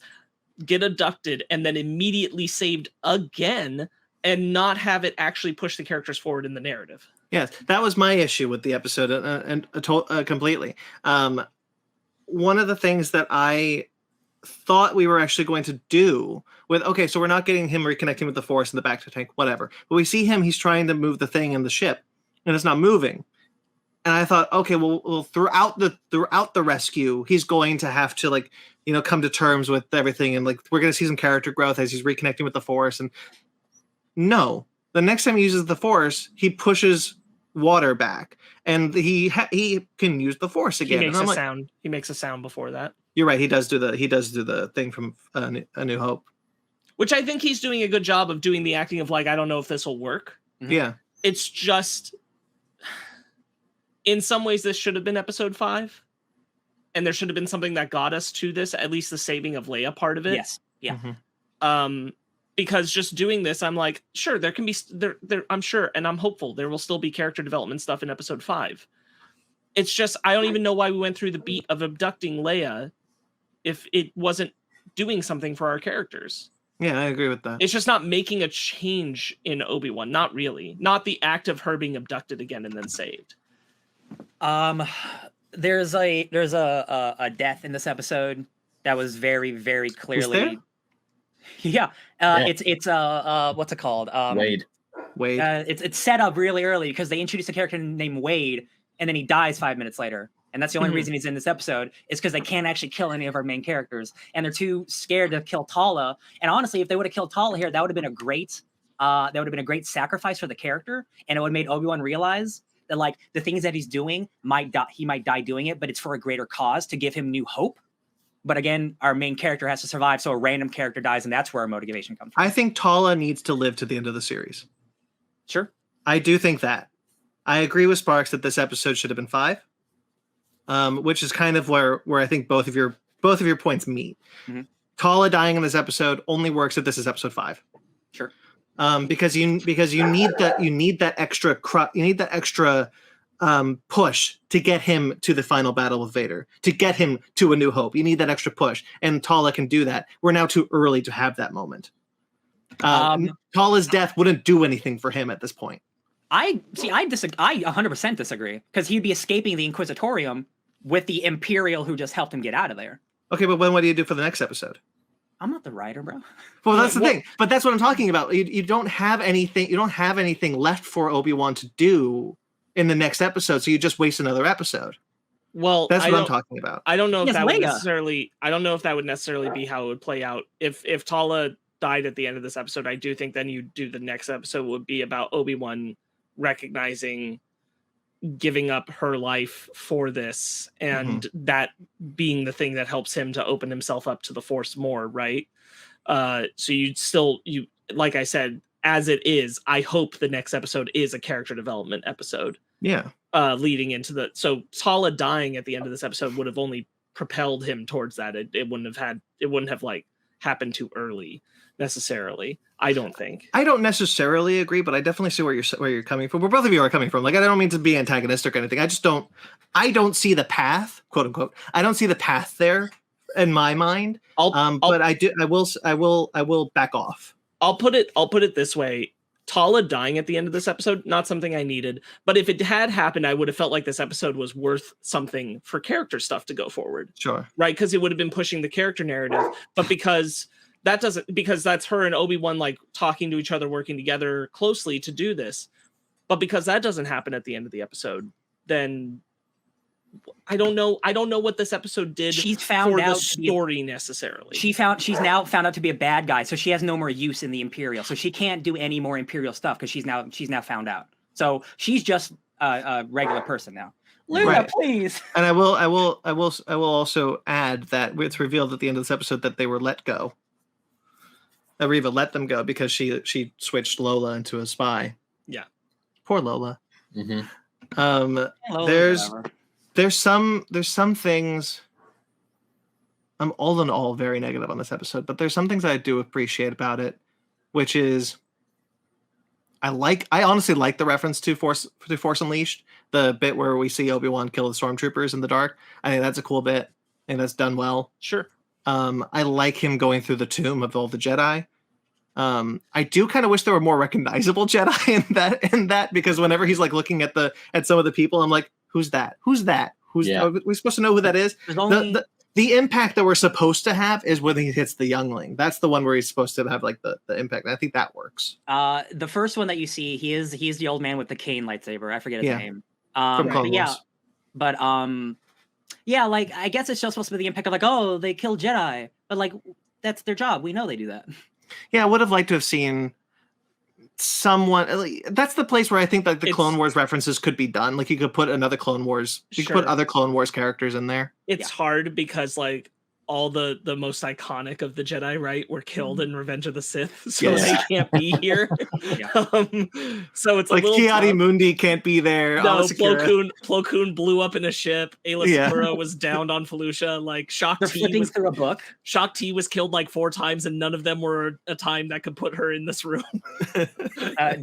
get abducted and then immediately saved again, and not have it actually push the characters forward in the narrative. Yes, that was my issue with the episode, completely. One of the things that I thought we were actually going to do with, okay, so we're not getting him reconnecting with the Force in the back to tank, whatever. But we see him, he's trying to move the thing in the ship, and it's not moving. And I thought, okay, well, throughout the rescue, he's going to have to, like, you know, come to terms with everything, and like we're going to see some character growth as he's reconnecting with the Force. And no, the next time he uses the Force, he pushes water back, and he can use the Force again. He makes and a sound. He makes a sound before that. You're right. He does do the thing from A New Hope, which I think he's doing a good job of doing the acting of like, I don't know if this will work. Mm-hmm. Yeah, it's just, in some ways, this should have been episode 5, and there should have been something that got us to this, at least the saving of Leia part of it. Yes. Yeah. Mm-hmm. Because just doing this, I'm like, sure, there can be there. I'm sure, and I'm hopeful there will still be character development stuff in episode 5. It's just, I don't even know why we went through the beat of abducting Leia if it wasn't doing something for our characters. Yeah, I agree with that. It's just not making a change in Obi-Wan. Not really. Not the act of her being abducted again and then saved. There's a death in this episode that was very, very clearly. Yeah. It's what's it called? Wade. It's set up really early because they introduce a character named Wade, and then he dies 5 minutes later. And that's the only reason he's in this episode, is because they can't actually kill any of our main characters, and they're too scared to kill Tala. And honestly, if they would have killed Tala here, that would have been a great sacrifice for the character, and it would have made Obi-Wan realize that like the things that he's doing he might die doing it, but it's for a greater cause to give him new hope. But again, our main character has to survive, so a random character dies, and that's where our motivation comes from. I think Tala needs to live to the end of the series. Sure. I do think that. I agree with Sparkz that this episode should have been 5, which is kind of where I think both of your points meet. Mm-hmm. Tala dying in this episode only works if this is episode 5. Sure. Because you need that extra push to get him to the final battle with Vader, to get him to A New Hope. You need that extra push, and Tala can do that. We're now too early to have that moment. Tala's death wouldn't do anything for him at this point. I disagree. I 100% disagree, because he'd be escaping the Inquisitorium with the Imperial who just helped him get out of there. Okay, but what do you do for the next episode? I'm not the writer, bro. Well, that's the thing. But that's what I'm talking about. You don't have anything. You don't have anything left for Obi-Wan to do in the next episode, so you just waste another episode. Well, that's what I'm talking about. I don't know if that would necessarily. I don't know if that would necessarily be how it would play out. If Tala died at the end of this episode, I do think then you do the next episode would be about Obi-Wan recognizing giving up her life for this, and that being the thing that helps him to open himself up to the Force more, right? So you like I said, as it is, I hope the next episode is a character development episode. Yeah. Leading into so Tala dying at the end of this episode would have only propelled him towards that. It wouldn't have like happened too early necessarily. I don't think. I don't necessarily agree, but I definitely see where you're coming from. Where both of you are coming from. Like, I don't mean to be antagonistic or anything. I don't see the path, quote unquote. I don't see the path there in my mind. But I will back off. I'll put it this way. Tala dying at the end of this episode, not something I needed. But if it had happened, I would have felt like this episode was worth something for character stuff to go forward. Sure. Right? Because it would have been pushing the character narrative. But because that's her and Obi-Wan like talking to each other, working together closely to do this. But because that doesn't happen at the end of the episode, then I don't know what this episode did She's found for out the story necessarily. She's now found out to be a bad guy, so she has no more use in the Imperial. So she can't do any more Imperial stuff because she's now found out. So she's just a regular person now. Luna, Right. please. And I will also add that it's revealed at the end of this episode that they were let go. Riva let them go because she switched Lola into a spy. Yeah. Poor Lola. Mm-hmm. There's some things. I'm all in all very negative on this episode, but there's some things I do appreciate about it, which is I honestly like the reference to Force Unleashed, the bit where we see Obi-Wan kill the stormtroopers in the dark. I think that's a cool bit, and that's done well. Sure. I like him going through the tomb of all the Jedi. I do kind of wish there were more recognizable Jedi in that because whenever he's like looking at some of the people, I'm like, who's that? Are we supposed to know who that is? The impact that we're supposed to have is when he hits the youngling. That's the one where he's supposed to have like the impact. I think that works. The first one that you see, he's the old man with the cane lightsaber. I forget his name. From Clone Wars. But like I guess it's just supposed to be the impact of like, oh, they kill Jedi, but like that's their job. We know they do that. Yeah, I would have liked to have seen someone. That's the place where I think like the Clone Wars references could be done. Like you could put another Clone Wars. You could put other Clone Wars characters in there. It's hard because like all the most iconic of the Jedi, right, were killed in Revenge of the Sith, so they can't be here. So it's like Ki-Adi Mundi can't be there. No, Plo Koon blew up in a ship. Ayla Secura was downed on Felucia. Like Shaak Ti was through a book. Shaak Ti was killed like 4 times, and none of them were a time that could put her in this room.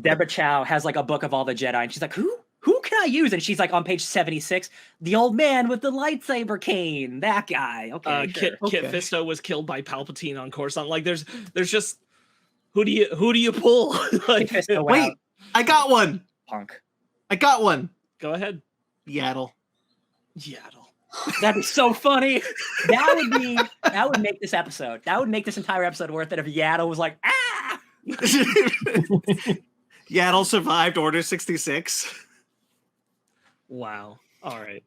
Deborah Chow has like a book of all the Jedi, and she's like, Who can I use? And she's like on page 76, the old man with the lightsaber cane, that guy. Okay, Kit Fisto was killed by Palpatine on Coruscant. Like there's just who do you pull? Like, wait, I got one. Punk. I got one. Go ahead. Yaddle. That'd be so funny. That would make this episode. That would make this entire episode worth it if Yaddle was like, ah. Yaddle survived Order 66. Wow. All right.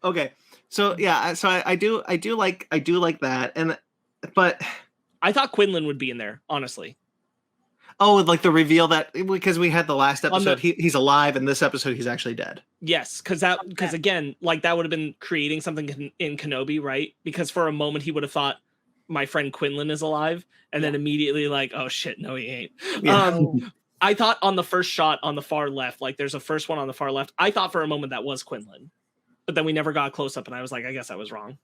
Okay. So yeah. So I do like that, but I thought Quinlan would be in there, honestly. Oh, like the reveal that because we had the last episode, he's alive, and this episode he's actually dead. Yes, because again, like that would have been creating something in Kenobi, right? Because for a moment he would have thought my friend Quinlan is alive, and then immediately like, oh shit, no, he ain't. Yeah. I thought on the first shot on the far left, like there's a first one on the far left. I thought for a moment that was Quinlan, but then we never got close up, and I was like, I guess I was wrong.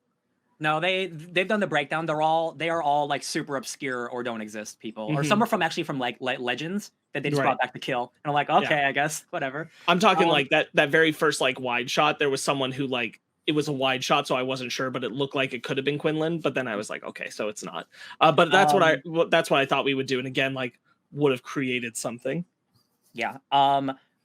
No, they've done the breakdown. They are all like super obscure or don't exist people, or some are from like legends that they just brought back to kill. And I'm like, okay, I guess whatever. I'm talking like that very first like wide shot. There was someone who like it was a wide shot, so I wasn't sure, but it looked like it could have been Quinlan. But then I was like, okay, so it's not. But that's what I thought we would do. And again, like would have created something. Yeah.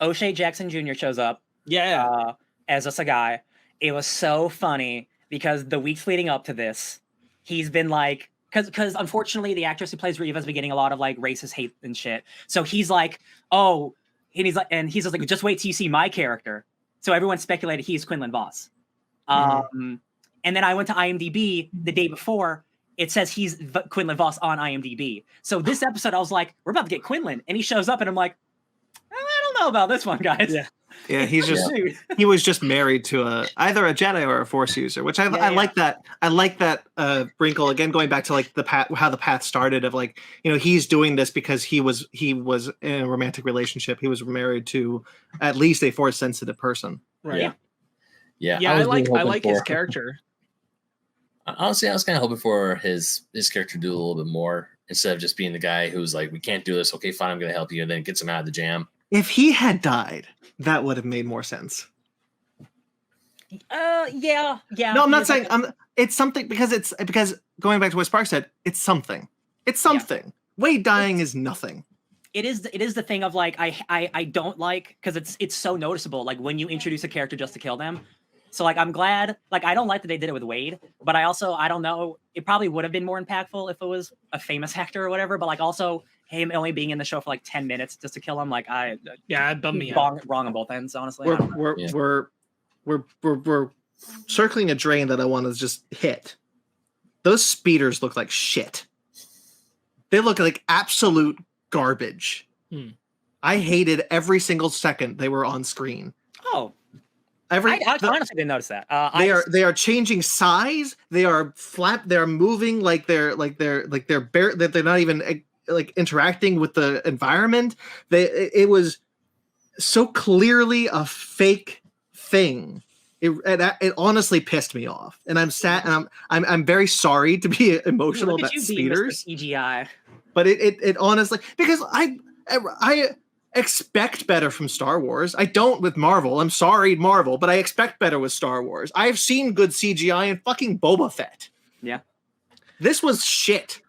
O'Shea Jackson Jr. shows up. Yeah. As a Sagai. It was so funny. Because the weeks leading up to this, he's been like, because unfortunately the actress who plays Riva has been getting a lot of like racist hate and shit. So he's like, oh, and he's just like, just wait till you see my character. So everyone speculated he's Quinlan Vos. And then I went to IMDb the day before. It says he's Quinlan Vos on IMDb. So this episode, I was like, we're about to get Quinlan, and he shows up, and I'm like, I don't know about this one, guys. Yeah, he was just married to either a Jedi or a Force user, which I like that. I like that wrinkle again, going back to like how the path started of like, you know, he's doing this because he was in a romantic relationship. He was married to at least a Force sensitive person. Right. Yeah. I like his character. Honestly, I was kind of hoping for his character to do a little bit more instead of just being the guy who's like, we can't do this. Okay, fine, I'm going to help you, and then gets him out of the jam. If he had died, that would have made more sense. Yeah. No, I'm not saying it's something because going back to what Sparkz said, it's something. It's something. Yeah. Wade dying is nothing. It is the thing of like I don't like because it's so noticeable like when you introduce a character just to kill them. So like I'm glad like I don't like that they did it with Wade, but I don't know, it probably would have been more impactful if it was a famous actor or whatever, but like also him only being in the show for like 10 minutes just to kill him, like it bummed me out. Wrong on both ends, honestly. We're circling a drain that I want to just hit. Those speeders look like shit. They look like absolute garbage. I hated every single second they were on screen. Oh, I honestly didn't notice that. They are changing size. They are They are moving like they're not even like interacting with the environment. It was so clearly a fake thing. It honestly pissed me off, and I'm sad, and I'm very sorry to be emotional about speeders. CGI, but it honestly, because I expect better from Star Wars. I don't with Marvel. I'm sorry, Marvel, but I expect better with Star Wars. I've seen good CGI in fucking Boba Fett. Yeah, this was shit.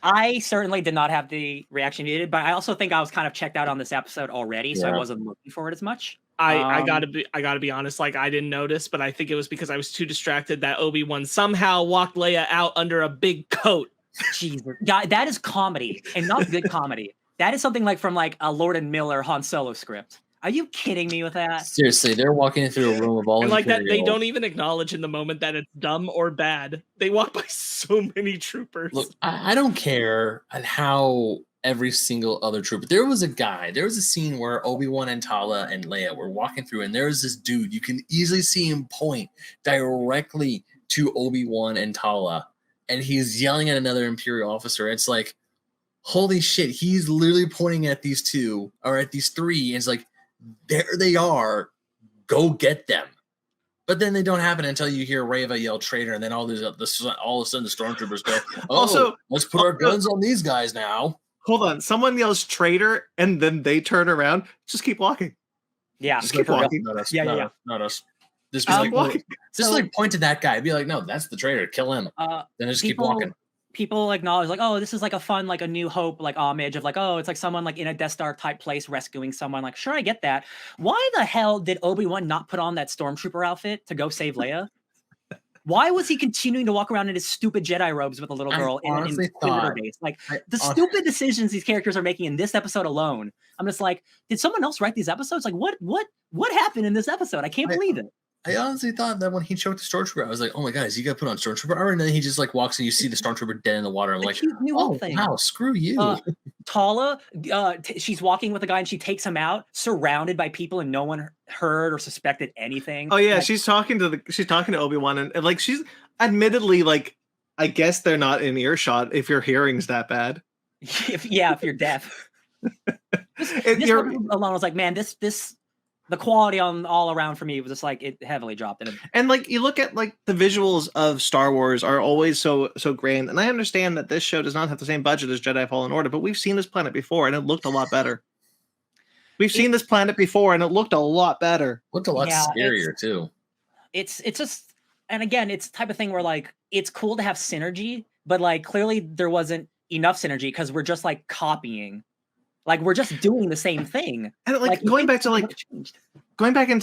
I certainly did not have the reaction you did, but I also think I was kind of checked out on this episode already, so I wasn't looking for it as much. I gotta be honest, like I didn't notice, but I think it was because I was too distracted that Obi-Wan somehow walked Leia out under a big coat. Jesus, God, that is comedy and not good comedy. That is something like from like a Lord and Miller Han Solo script. Are you kidding me with that? Seriously, they're walking through a room of all and like Imperial. that. They don't even acknowledge in the moment that it's dumb or bad. They walk by so many troopers. Look, I don't care how every single other trooper. There was a scene where Obi-Wan and Tala and Leia were walking through, and there was this dude. You can easily see him point directly to Obi-Wan and Tala, and he's yelling at another Imperial officer. It's like, holy shit, he's literally pointing at these two, or at these three, and it's like, there they are, go get them. But then they don't happen until you hear Reva yell traitor, and then all of a sudden the stormtroopers go, oh, also, let's put our guns on these guys now. Hold on, someone yells traitor, and then they turn around. Just keep walking. Yeah, just keep walking. Not us. Yeah. Not us. Just be like point to that guy. Be like, no, that's the traitor. Kill him. Then just keep walking. People acknowledge like, oh, this is like a fun, like a New Hope, like homage of like, oh, it's like someone like in a Death Star type place rescuing someone. Like, sure, I get that. Why the hell did Obi-Wan not put on that stormtrooper outfit to go save Leia? Why was he continuing to walk around in his stupid Jedi robes with a little girl in Inquisitor base? Like stupid decisions these characters are making in this episode alone. I'm just like, did someone else write these episodes? Like, what happened in this episode? I can't believe it. I honestly thought that when he choked the stormtrooper, I was like, "Oh my god, is he gonna put on stormtrooper armor?" And then he just like walks and you see the stormtrooper dead in the water. I'm like, "Oh wow, screw you." Tala, she's walking with a guy and she takes him out, surrounded by people, and no one heard or suspected anything. Oh yeah, like, she's talking to Obi-Wan, and like she's admittedly like, I guess they're not in earshot if your hearing's that bad. if you're deaf. this alone was like, man, this. The quality on all around for me was just like it heavily dropped. And like you look at like the visuals of Star Wars are always so grand. And I understand that this show does not have the same budget as Jedi Fallen Order, but we've seen this planet before and it looked a lot better. We've seen this planet before and it looked a lot better. Looked a lot scarier too. It's just, and again, it's the type of thing where like it's cool to have synergy, but like clearly there wasn't enough synergy because we're just like copying. Like we're just doing the same thing. And like going back into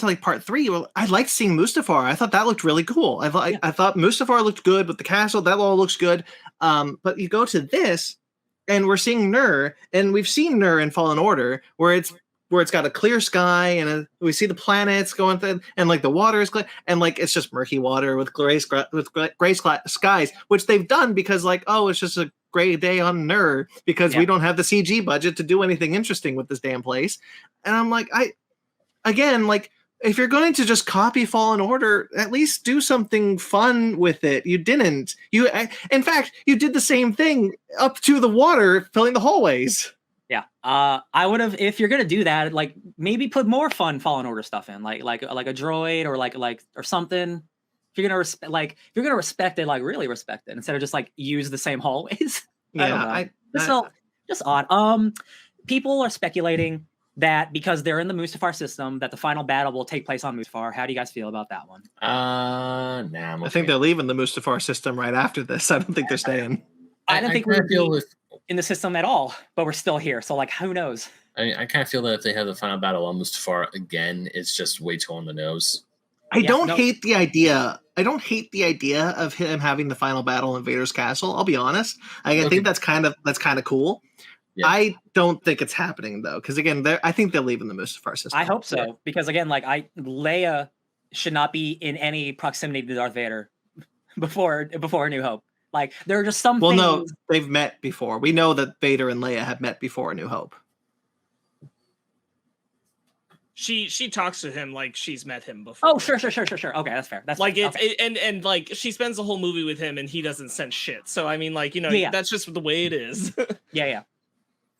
like part 3, well, I liked seeing Mustafar. I thought that looked really cool. I thought Mustafar looked good with the castle. That all looks good. But you go to this, and we're seeing Nur, and we've seen Nur in Fallen Order, where it's got a clear sky, and we see the planets going through, and like the water is clear, and like it's just murky water with gray skies, which they've done because like, oh, it's just a gray day on Nur because we don't have the CG budget to do anything interesting with this damn place. And I'm like, if you're going to just copy Fallen Order, at least do something fun with it. You didn't. In fact, you did the same thing up to the water, filling the hallways. Yeah. I would have, if you're gonna do that, like maybe put more fun Fallen Order stuff in, like a droid or like or something. If you're gonna respect it, like really respect it, instead of just like use the same hallways. Yeah, this felt just odd. People are speculating that because they're in the Mustafar system, that the final battle will take place on Mustafar. How do you guys feel about that one? I think they're leaving the Mustafar system right after this. I don't think they're staying. I don't think we're in the system at all, but we're still here. So like, who knows? I kind of feel that if they have the final battle on Mustafar again, it's just way too on the nose. I don't hate the idea of him having the final battle in Vader's castle. I'll be honest. I think that's kind of cool. Yeah. I don't think it's happening though, because again, I think they're leaving the Mustafar system. I hope so, because again, like Leia should not be in any proximity to Darth Vader before A New Hope. Like there are just some Well, things. no, they've met before. We know that Vader and Leia have met before A New Hope. She talks to him like she's met him before. Oh, sure. Okay, that's fair. That's like fair. it's Okay. and like she spends the whole movie with him and he doesn't sense shit. So I mean, like, that's just the way it is. Yeah.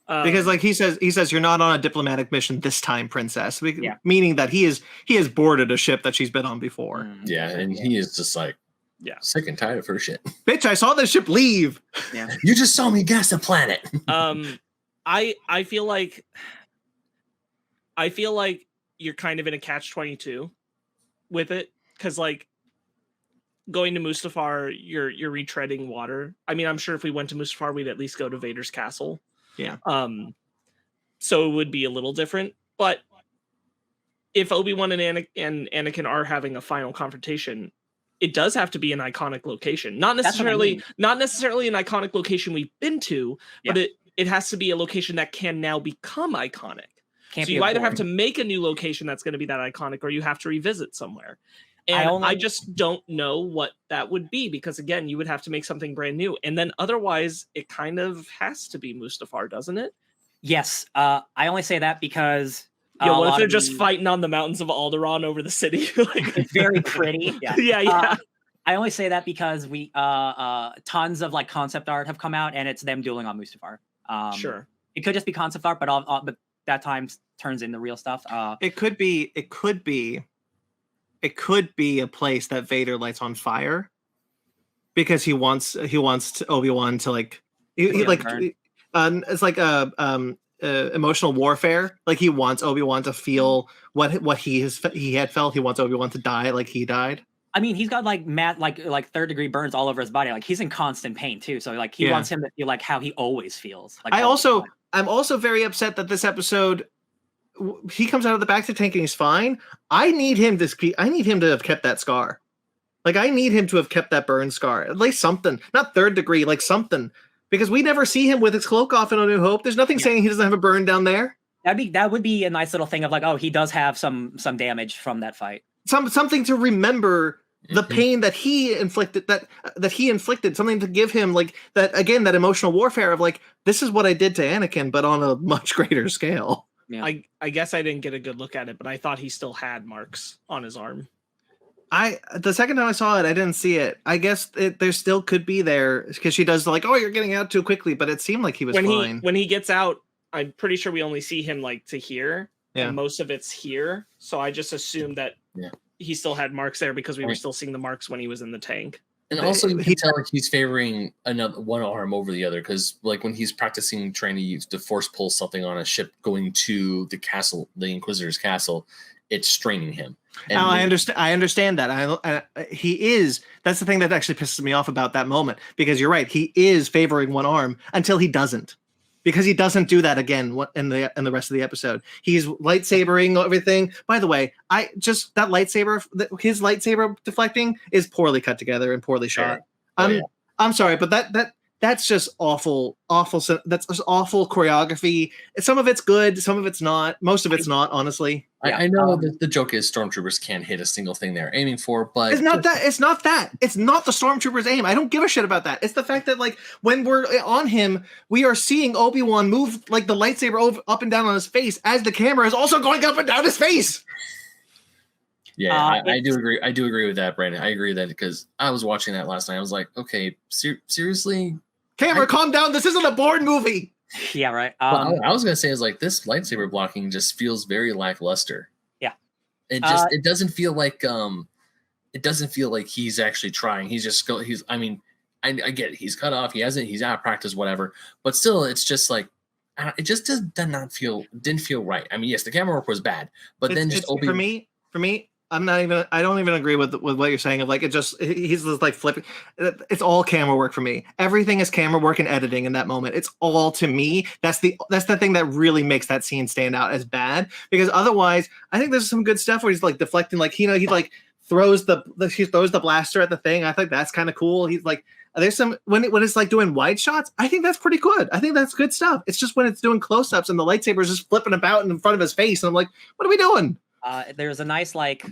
Because like he says you're not on a diplomatic mission this time, princess. Meaning that he has boarded a ship that she's been on before. Yeah, and he is just like sick and tired of her shit. Bitch, I saw this ship leave. Yeah. You just saw me gas a planet. I feel like you're kind of in a catch-22 with it, because like going to Mustafar, you're retreading water. I mean, I'm sure if we went to Mustafar, we'd at least go to Vader's castle. Yeah. So it would be a little different. But if Obi-Wan and Anakin are having a final confrontation, it does have to be an iconic location. Not necessarily an iconic location we've been to, but it has to be a location that can now become iconic. So you either have to make a new location that's going to be that iconic, or you have to revisit somewhere. And I just don't know what that would be, because again, you would have to make something brand new. And then otherwise it kind of has to be Mustafar, doesn't it? Yes. I only say that because what if they're just fighting on the mountains of Alderaan over the city? Like, it's very pretty. Yeah. I only say that because we tons of like concept art have come out and it's them dueling on Mustafar. Sure. It could just be concept art, but that time turns into real stuff. It could be a place that Vader lights on fire because he wants Obi-Wan to like it's like emotional warfare. Like he wants Obi-Wan to feel what he had felt. He wants Obi-Wan to die like he died. I mean, he's got like like third-degree burns all over his body. Like he's in constant pain too. So like he wants him to feel like how he always feels. Like I'm also very upset that this episode he comes out of the back to tank and he's fine. I need him to have kept that scar. Like I need him to have kept that burn scar. At least something. Not third degree, like something. Because we never see him with his cloak off in A New Hope. There's nothing saying he doesn't have a burn down there. That would be a nice little thing of like, oh, he does have some damage from that fight. Something to remember the pain that he inflicted, something to give him like that, again, that emotional warfare of like, this is what I did to Anakin, but on a much greater scale. Yeah. I guess I didn't get a good look at it, but I thought he still had marks on his arm. The second time I saw it, I didn't see it. I guess there still could be there because she does like, oh, you're getting out too quickly, but it seemed like he was fine. When he gets out, I'm pretty sure we only see him like to here. Yeah. And most of it's here. So I just assumed that he still had marks there because we were still seeing the marks when he was in the tank. And also you can tell like he's favoring one arm over the other, because like when he's practicing trying to use the force pull something on a ship going to the castle, the Inquisitor's castle, it's straining him. And I understand that. He is. That's the thing that actually pisses me off about that moment, because you're right. He is favoring one arm until he doesn't, because he doesn't do that again in the rest of the episode. He's lightsabering everything. By the way, his lightsaber deflecting is poorly cut together and poorly shot. I'm sorry, but that's just awful. That's just awful choreography. Some of it's good, some of it's not. Most of it's not, honestly. I know that the joke is stormtroopers can't hit a single thing they're aiming for, but it's not that. It's not the stormtroopers' aim. I don't give a shit about that. It's the fact that like when we're on him, we are seeing Obi-Wan move like the lightsaber up and down on his face as the camera is also going up and down his face. Yeah, I do agree. I do agree with that, Brandon. I agree with that because I was watching that last night. I was like, okay, seriously? Camera, calm down. This isn't a Bourne movie. Yeah, right. Well, I was gonna say is like this lightsaber blocking just feels very lackluster. Yeah, it doesn't feel like he's actually trying. He's just I get it. He's cut off. He's out of practice, whatever. But still, it's just like it just didn't feel right. I mean, yes, the camera work was bad, but then just for me. I don't even agree with what you're saying of like he's just like flipping. It's all camera work for me. Everything is camera work and editing in that moment. It's all, to me, that's the thing that really makes that scene stand out as bad, because otherwise I think there's some good stuff where he's like deflecting, like he like throws the blaster at the thing. I think that's kind of cool. He's like, there's some when it's like doing wide shots, I think that's pretty good. I think that's good stuff. It's just when it's doing close-ups and the lightsaber is just flipping about in front of his face and I'm like, what are we doing? There's a nice like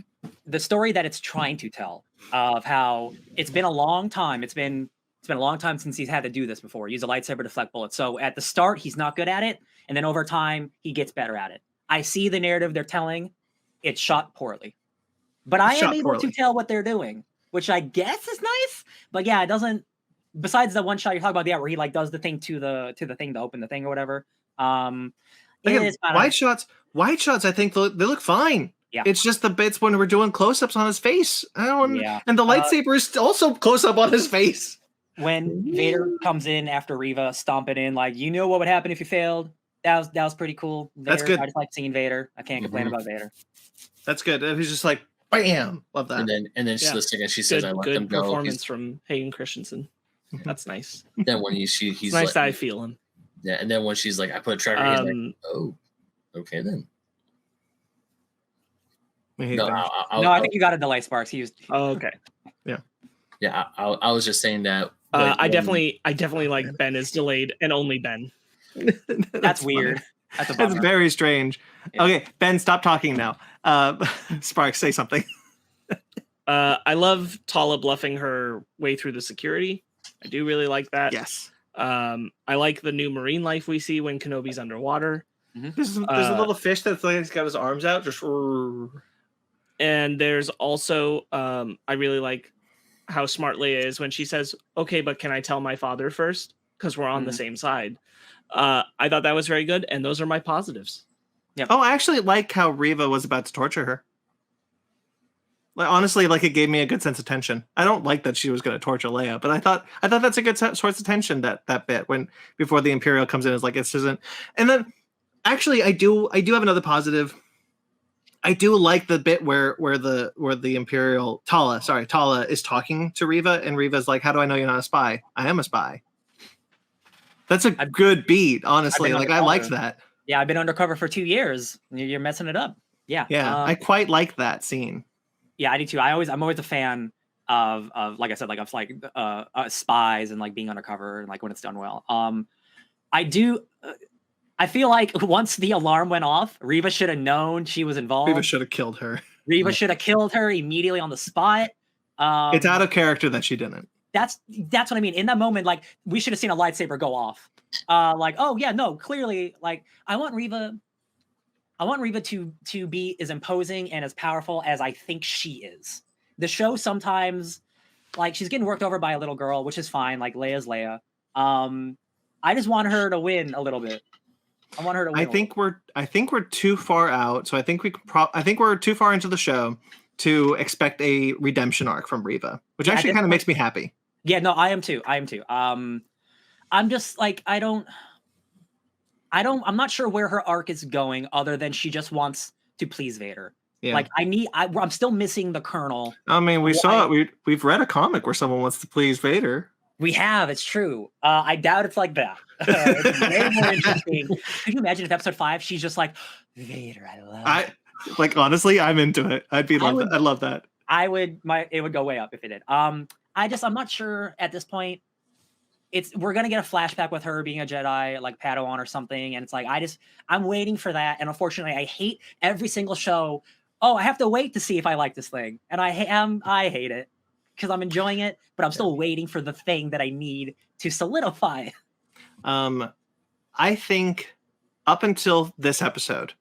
the story that it's trying to tell of how it's been a long time. It's been a long time since he's had to do this before. Use a lightsaber to deflect bullets. So at the start, he's not good at it, and then over time, he gets better at it. I see the narrative they're telling. It's shot poorly, but I am able to tell what they're doing, which I guess is nice. But yeah, it doesn't. Besides the one shot you're talking about, where he like does the thing to the thing to open the thing or whatever. Again, white shots. I think they look fine. Yeah. It's just the bits when we're doing close-ups on his face. And the lightsaber is also close-up on his face. When Vader comes in after Reva stomping in, like, you know what would happen if you failed? That was pretty cool. Vader, that's good. I just like seeing Vader. I can't complain about Vader. That's good. He's just like, bam, love that. And then the second she says, "I let them go." Good performance from Hayden Christensen. That's nice. Then when he's it's like, nice that I feel him. Yeah, and then when she's like, "I put a tracker," he's like, "Oh, okay then." I think you got a delay, Sparkz. He was. Oh, okay. Yeah. I was just saying that. I definitely like Ben is delayed and only Ben. That's weird. That's very strange. Yeah. Okay, Ben, stop talking now. Sparkz, say something. I love Tala bluffing her way through the security. I do really like that. Yes. I like the new marine life we see when Kenobi's underwater. Mm-hmm. There's a little fish that's like he's got his arms out, just. And there's also I really like how smart Leia is when she says, "Okay, but can I tell my father first? Because we're on the same side." I thought that was very good, and those are my positives. Yeah. Oh, I actually like how Reva was about to torture her. Like, honestly, like it gave me a good sense of tension. I don't like that she was going to torture Leia, but I thought that's a good source of tension. That bit when before the Imperial comes in is like this isn't. And then actually, I do have another positive. I do like the bit where the Imperial Tala is talking to Reva, and Reva's like, "How do I know you're not a spy? I am a spy." That's a good beat, honestly. Like I liked that. Yeah, I've been undercover for 2 years. You're messing it up. Yeah. Yeah, I quite like that scene. Yeah, I do too. I'm always a fan of like I said, like spies and like being undercover and like when it's done well. I feel like once the alarm went off, Reva should have known she was involved. Reva should have killed her. Reva should have killed her immediately on the spot. It's out of character that she didn't. That's what I mean. In that moment, like we should have seen a lightsaber go off. Like, oh yeah, no, clearly, like I want Reva to be as imposing and as powerful as I think she is. The show sometimes, like, she's getting worked over by a little girl, which is fine. Like Leia's Leia. I just want her to win a little bit. I want her to win. I think we're too far out. So I think we're too far into the show to expect a redemption arc from Reva, which actually kind of makes me happy. Yeah, no, I am too. I'm just like I'm not sure where her arc is going other than she just wants to please Vader. Yeah. Like I'm still missing the Colonel. I mean, we've read a comic where someone wants to please Vader. We have, it's true. I doubt it's like that. It's way more interesting. Could you imagine if episode 5, she's just like, Vader, I love it. Like, honestly, I'm into it. I'd love that. It would go way up if it did. I'm not sure at this point. We're gonna get a flashback with her being a Jedi, like Padawan or something, and it's like I'm waiting for that. And unfortunately, I hate every single show. Oh, I have to wait to see if I like this thing, and I hate it because I'm enjoying it, but I'm still waiting for the thing that I need to solidify. I think up until this episode,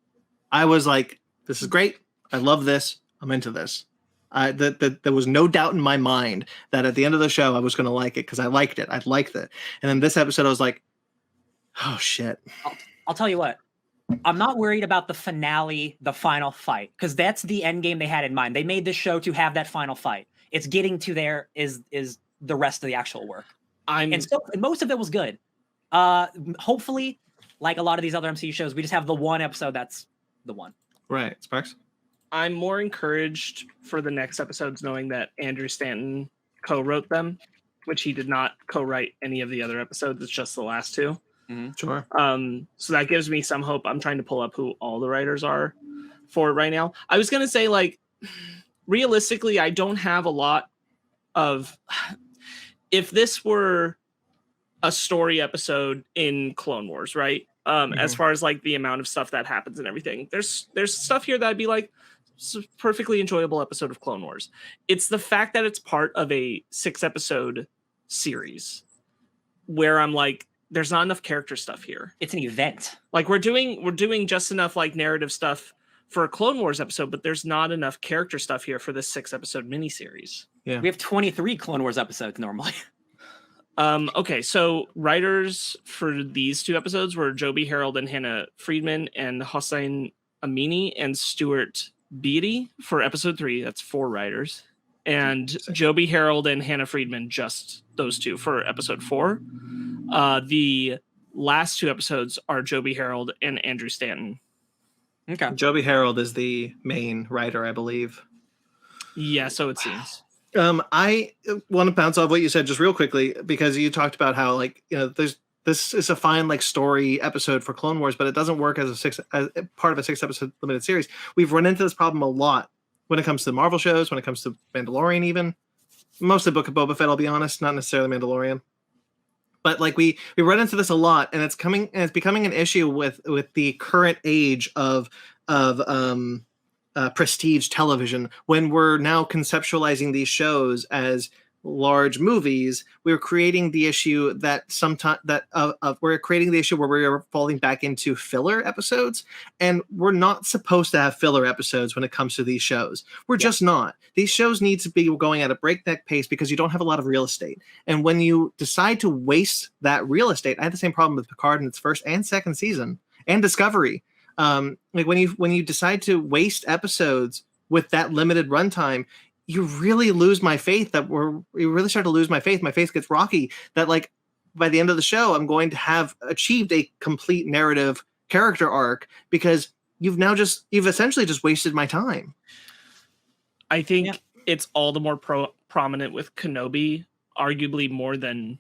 I was like, "This is great. I love this. I'm into this." There was no doubt in my mind that at the end of the show I was going to like it because I liked it. I liked it. And then this episode I was like, oh shit. I'll tell you what. I'm not worried about the finale, the final fight, because that's the end game they had in mind. They made this show to have that final fight. It's getting to there is the rest of the actual work. And most of it was good. Hopefully, like a lot of these other MCU shows, we just have the one episode that's the one. Right. Sparkz? I'm more encouraged for the next episodes knowing that Andrew Stanton co-wrote them, which he did not co-write any of the other episodes. It's just the last 2. Mm-hmm. Sure. So that gives me some hope. I'm trying to pull up who all the writers are for it right now. I was going to say, like, realistically, I don't have a lot of... If this were a story episode in Clone Wars, right? As far as, like, the amount of stuff that happens and everything, there's stuff here that I'd be like, perfectly enjoyable episode of Clone Wars. It's the fact that it's part of a 6-episode series where I'm like, there's not enough character stuff here. It's an event. Like we're doing just enough like narrative stuff for a Clone Wars episode, but there's not enough character stuff here for this 6-episode miniseries. Yeah. We have 23 Clone Wars episodes normally. Okay, so writers for these 2 episodes were Joby Harold and Hannah Friedman, and Hossein Amini and Stuart Beatty for episode 3. That's 4 writers. And Joby Harold and Hannah Friedman, just those 2 for episode 4. The last 2 episodes are Joby Harold and Andrew Stanton. Okay. Joby Harold is the main writer, I believe. Yeah, so it seems. I want to bounce off what you said just real quickly, because you talked about how, like, you know, this is a fine like story episode for Clone Wars, but it doesn't work as part of a 6-episode limited series. We've run into this problem a lot when it comes to Marvel shows, when it comes to Mandalorian, even mostly Book of Boba Fett. I'll be honest, not necessarily Mandalorian, but like we run into this a lot, and it's becoming an issue with the current age of prestige television. When we're now conceptualizing these shows as large movies, we're creating the issue that we're creating the issue where we're falling back into filler episodes, and we're not supposed to have filler episodes when it comes to these shows. We're just not. These shows need to be going at a breakneck pace because you don't have a lot of real estate. And when you decide to waste that real estate, I had the same problem with Picard in its first and second season, and Discovery. Like when you decide to waste episodes with that limited runtime, you really lose my faith you really start to lose my faith. My faith gets rocky that, like, by the end of the show, I'm going to have achieved a complete narrative character arc, because you've essentially just wasted my time. I think it's all the more prominent with Kenobi, arguably more than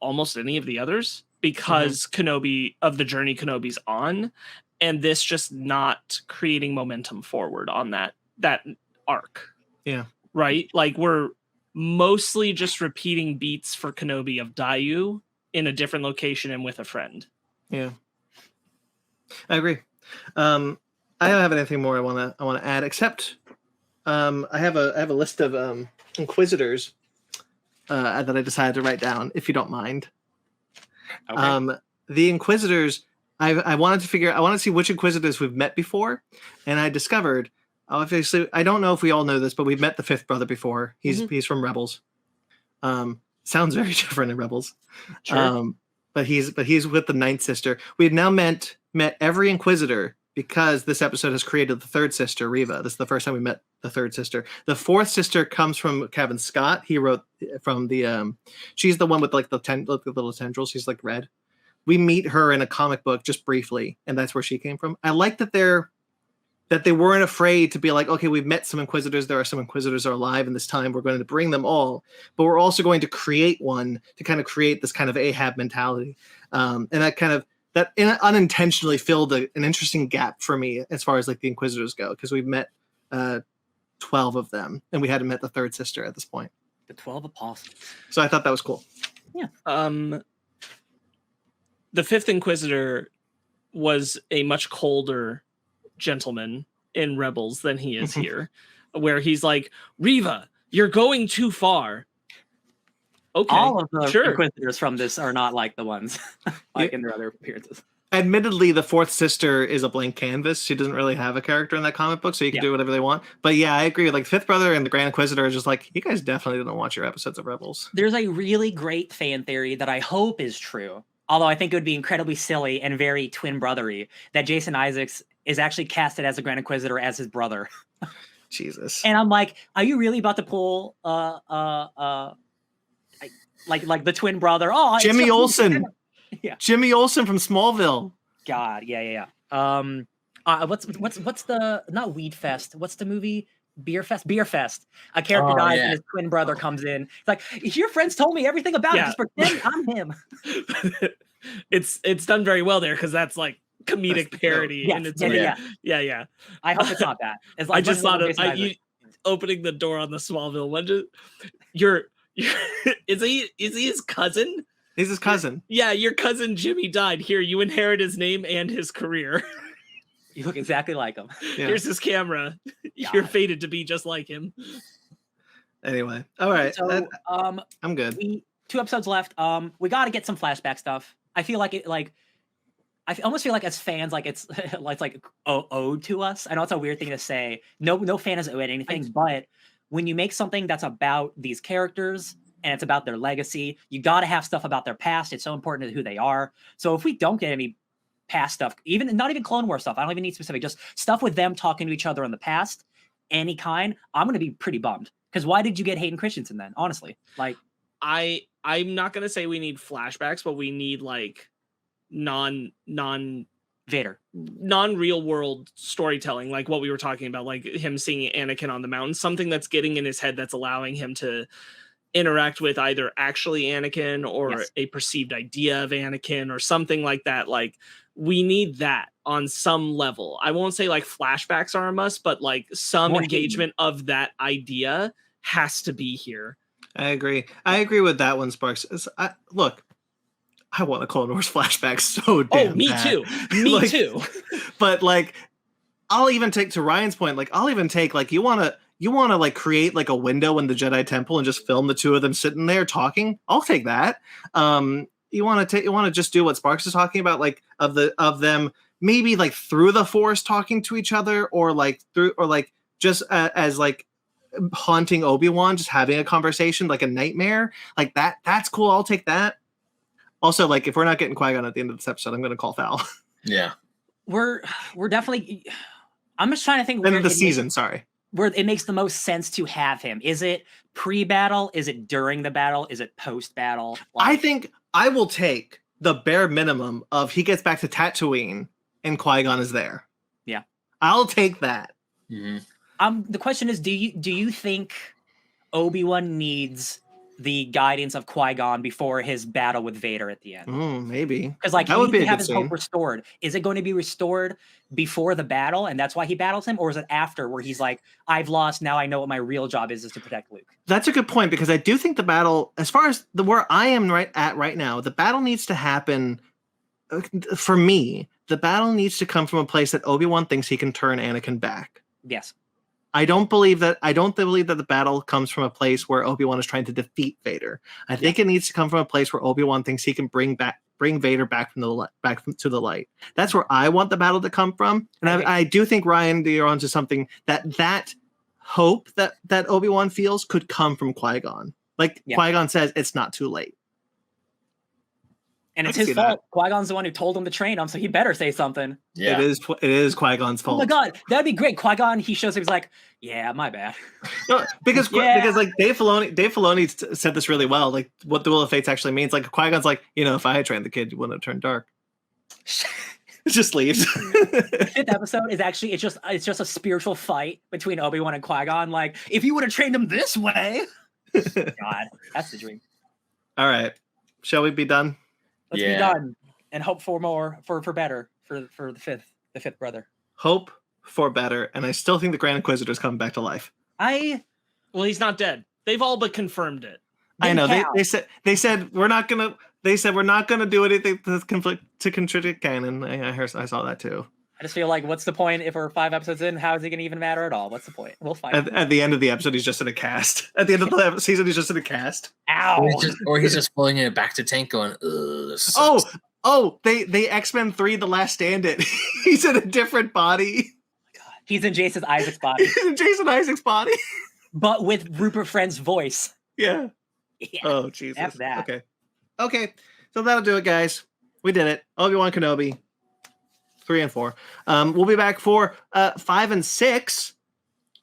almost any of the others, because Kenobi, of the journey Kenobi's on, and this just not creating momentum forward on that arc. Yeah. Right? Like, we're mostly just repeating beats for Kenobi of Dayu in a different location and with a friend. Yeah. I agree. I don't have anything more I want to add, except I have a list of Inquisitors that I decided to write down, if you don't mind. Okay. The Inquisitors, I wanted to see which Inquisitors we've met before, and I discovered, obviously, I don't know if we all know this, but we've met the 5th brother before. He's from Rebels. Sounds very different in Rebels. Sure. But he's with the 9th sister. We've now met every Inquisitor, because this episode has created the 3rd sister, Reva. This is the first time we met the 3rd sister. The 4th sister comes from Kevin Scott. He wrote from the she's the one with like the little tendrils. She's like red. We meet her in a comic book just briefly, and that's where she came from. I like that they weren't afraid to be like, okay, we've met some Inquisitors. There are some Inquisitors are alive in this time. We're going to bring them all, but we're also going to create one to kind of create this kind of Ahab mentality. And that unintentionally filled an interesting gap for me as far as like the Inquisitors go, because we've met 12 of them, and we hadn't met the 3rd sister at this point. The 12 apostles. So I thought that was cool. Yeah. The 5th Inquisitor was a much colder gentleman in Rebels than he is here, where he's like, Reva, you're going too far. Okay, all of the Inquisitors from this are not like the ones like in their other appearances. Admittedly, the 4th sister is a blank canvas. She doesn't really have a character in that comic book, so you can do whatever they want. But yeah, I agree. Like, 5th brother and the Grand Inquisitor are just like, you guys definitely didn't watch your episodes of Rebels. There's a really great fan theory that I hope is true, although I think it would be incredibly silly and very twin brothery, that Jason Isaacs is actually casted as the Grand Inquisitor as his brother. Jesus. And I'm like, are you really about to pull like the twin brother? Oh, Jimmy Olsen. Yeah. Jimmy Olsen from Smallville. God, yeah. What's the, not Weed Fest? What's the movie? Beer Fest. A character dies and his twin brother comes in. It's like, your friends told me everything about it. Just pretend I'm him. It's done very well there, because that's like comedic parody. Yes, and it's yeah. I hope it's not that. It's like, I just thought of you opening the door on the Smallville one. Is he his cousin? He's his cousin. Yeah, your cousin Jimmy died. Here, you inherit his name and his career. You look exactly like him. Yeah. Here's his camera. God. You're fated to be just like him. Anyway, all right. So, I'm good. 2 episodes left. We got to get some flashback stuff. I feel like I almost feel like as fans, like it's like owed to us. I know it's a weird thing to say. No fan is owed anything, but when you make something that's about these characters and it's about their legacy, you got to have stuff about their past. It's so important to who they are. So if we don't get any past stuff, not even Clone Wars stuff, I don't even need specific, just stuff with them talking to each other in the past, any kind, I'm going to be pretty bummed. Because why did you get Hayden Christensen then? Honestly, like I'm not gonna say we need flashbacks, but we need like Vader, non-real world storytelling, like what we were talking about, like him seeing Anakin on the mountain, something that's getting in his head that's allowing him to interact with either actually Anakin or a perceived idea of Anakin or something like that. Like we need that on some level. I won't say like flashbacks are a must, but like some More engagement of that idea has to be here. I agree. I agree with that one, Sparkz. Look, I want a Clone Wars flashback so damn Oh, me bad. too. Me too. But like, I'll even take, to Ryan's point, like I'll even take, like, you want to like create like a window in the Jedi Temple and just film the two of them sitting there talking. I'll take that. You want to just do what Sparkz is talking about, like of them maybe like through the Force talking to each other, or like just as like haunting Obi-Wan, just having a conversation, like a nightmare, like that. That's cool. I'll take that. Also, like if we're not getting Qui-Gon at the end of this episode, I'm going to call foul. Yeah, we're definitely. I'm just trying to think. End of the season. Sorry. Where it makes the most sense to have him. Is it pre-battle? Is it during the battle? Is it post-battle? I think I will take the bare minimum of he gets back to Tatooine and Qui-Gon is there. Yeah, I'll take that. mm-hmm. The question is, do you think Obi-Wan needs the guidance of Qui-Gon before his battle with Vader at the end? Maybe. Because like that he would be needs a to have good his scene. hope restored. Is it going to be restored before the battle and that's why he battles him? Or is it after where he's like, I've lost, now I know what my real job is to protect Luke? That's a good point, because I do think the battle, as far as where I am right now, the battle needs to happen. For me, the battle needs to come from a place that Obi-Wan thinks he can turn Anakin back. Yes. I don't believe that the battle comes from a place where Obi-Wan is trying to defeat Vader. I think it needs to come from a place where Obi-Wan thinks he can bring Vader back to the light. That's where I want the battle to come from. And I do think, Ryan, you're onto something, that hope that Obi-Wan feels could come from Qui-Gon. Like Qui-Gon says, it's not too late. And it's his fault. Qui-Gon's the one who told him to train him, so he better say something. Yeah, it is Qui-Gon's fault. Oh my god, that'd be great. Qui-Gon, he shows up, he's like, yeah, my bad. No, because like Dave Filoni said this really well, like what the Will of Fates actually means. Like Qui-Gon's like, if I had trained the kid, you wouldn't have turned dark. Just leaves. The 5th episode is actually it's just a spiritual fight between Obi-Wan and Qui-Gon. Like, if you would have trained him this way. God, that's the dream. All right. Shall we be done? Let's be done and hope for more, for better, for the fifth brother. Hope for better, and I still think the Grand Inquisitor's coming back to life. Well, he's not dead. They've all but confirmed it. I know. They said we're not gonna do anything to contradict canon. I saw that too. I just feel like, what's the point if we're 5 episodes in? How is it going to even matter at all? What's the point? We'll find at the end of the episode, he's just in a cast. At the end of the season, he's just in a cast. Ow! Or he's just pulling it back to tank going, this sucks. They X-Men 3 The Last Stand It. He's in a different body. He's in Jason Isaac's body. He's in Jason Isaac's body. But with Rupert Friend's voice. Yeah. Oh, Jesus. F that. Okay. So that'll do it, guys. We did it. Obi-Wan Kenobi. 3 and 4. We'll be back for 5 and 6,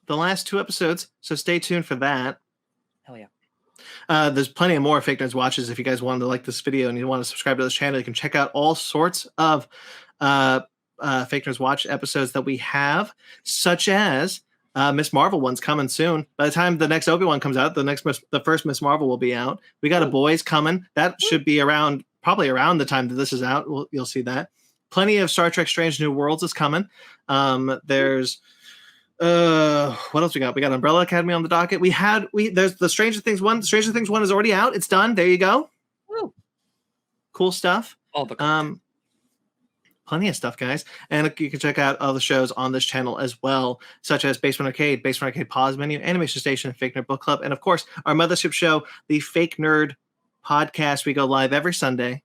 the last 2 episodes. So stay tuned for that. Hell yeah. There's plenty of more Fake Nerds watches. If you guys wanted to like this video and you want to subscribe to this channel, you can check out all sorts of Fake Nerds Watch episodes that we have, such as Miss Marvel one's coming soon. By the time the next Obi-Wan comes out, the first Miss Marvel will be out. We got a Boys coming. That should be probably around the time that this is out. You'll see that. Plenty of Star Trek Strange New Worlds is coming. There's what else we got? We got Umbrella Academy on the docket. There's the Stranger Things one. Stranger Things one is already out. It's done. There you go. Woo. Cool stuff. All the content. plenty of stuff, guys. And you can check out other shows on this channel as well, such as Basement Arcade Pause Menu, Animation Station, Fake Nerd Book Club, and of course, our mothership show, the Fake Nerd Podcast. We go live every Sunday.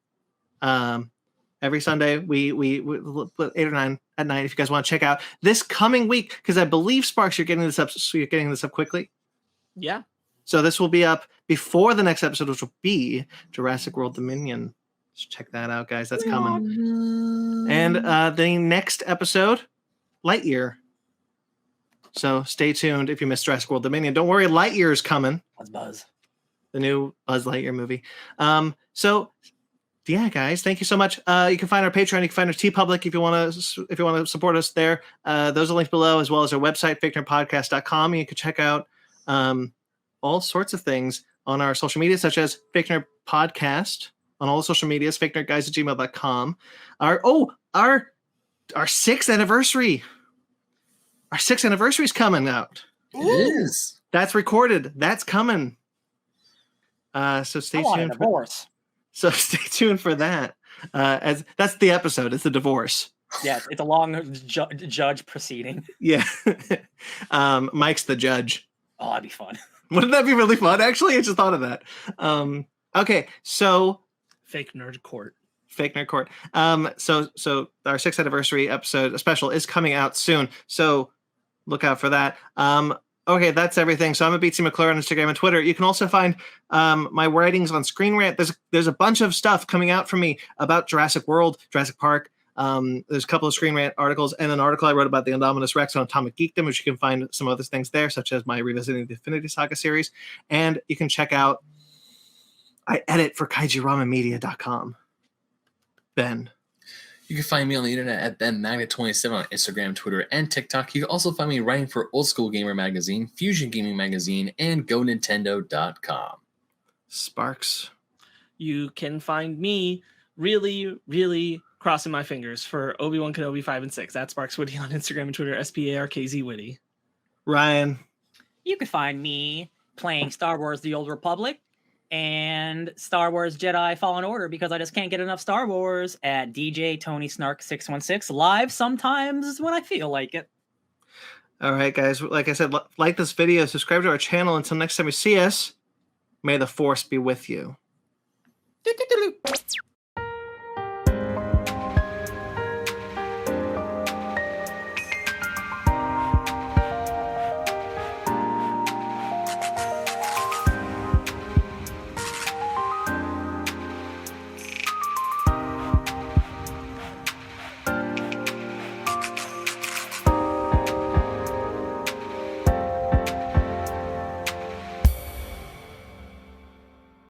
Every Sunday, we 8 or 9 at night. If you guys want to check out this coming week, because I believe Sparkz, you're getting this up. So you're getting this up quickly. Yeah. So this will be up before the next episode, which will be Jurassic World Dominion. Just check that out, guys. That's coming. And the next episode, Lightyear. So stay tuned if you missed Jurassic World Dominion. Don't worry, Lightyear is coming. Buzz. The new Buzz Lightyear movie. So yeah, guys, thank you so much. You can find our Patreon, you can find our TeePublic if you want to support us there. Those are linked below, as well as our website, fakenerdpodcast.com. You can check out all sorts of things on our social media, such as Fake Nerd Podcast on all the social medias, fakenerdguys@gmail.com. Our 6th anniversary. Our 6th anniversary is coming out. It is. That's recorded. That's coming. So stay tuned. So stay tuned for that. As that's the episode. It's the divorce. Yeah, it's a long judge proceeding. Yeah. Mike's the judge. Oh, that'd be fun. Wouldn't that be really fun? Actually, I just thought of that. Okay, so Fake Nerd Court. Fake Nerd Court. So our 6th anniversary episode special is coming out soon. So look out for that. Okay, that's everything. So I'm a BT McClure on Instagram and Twitter. You can also find my writings on Screen Rant. There's a bunch of stuff coming out from me about Jurassic World, Jurassic Park. There's a couple of Screen Rant articles and an article I wrote about the Indominus Rex on Atomic Geekdom, which you can find some other things there, such as my Revisiting the Infinity Saga series. And you can check out, I edit for KaijiRamenMedia.com. Ben. You can find me on the internet at BenMagnet27 on Instagram, Twitter, and TikTok. You can also find me writing for Old School Gamer Magazine, Fusion Gaming Magazine, and GoNintendo.com. Sparkz. You can find me really, really crossing my fingers for Obi-Wan Kenobi 5 and 6. That's Sparkz Witty on Instagram and Twitter, SPARKZ Witty. Ryan. You can find me playing Star Wars The Old Republic and Star Wars Jedi Fallen Order because I just can't get enough Star Wars at DJ Tony Snark 616 live sometimes when I feel like it. All right, guys. Like I said, like this video, subscribe to our channel. Until next time we see us, may the Force be with you. Doo-doo-doo-doo.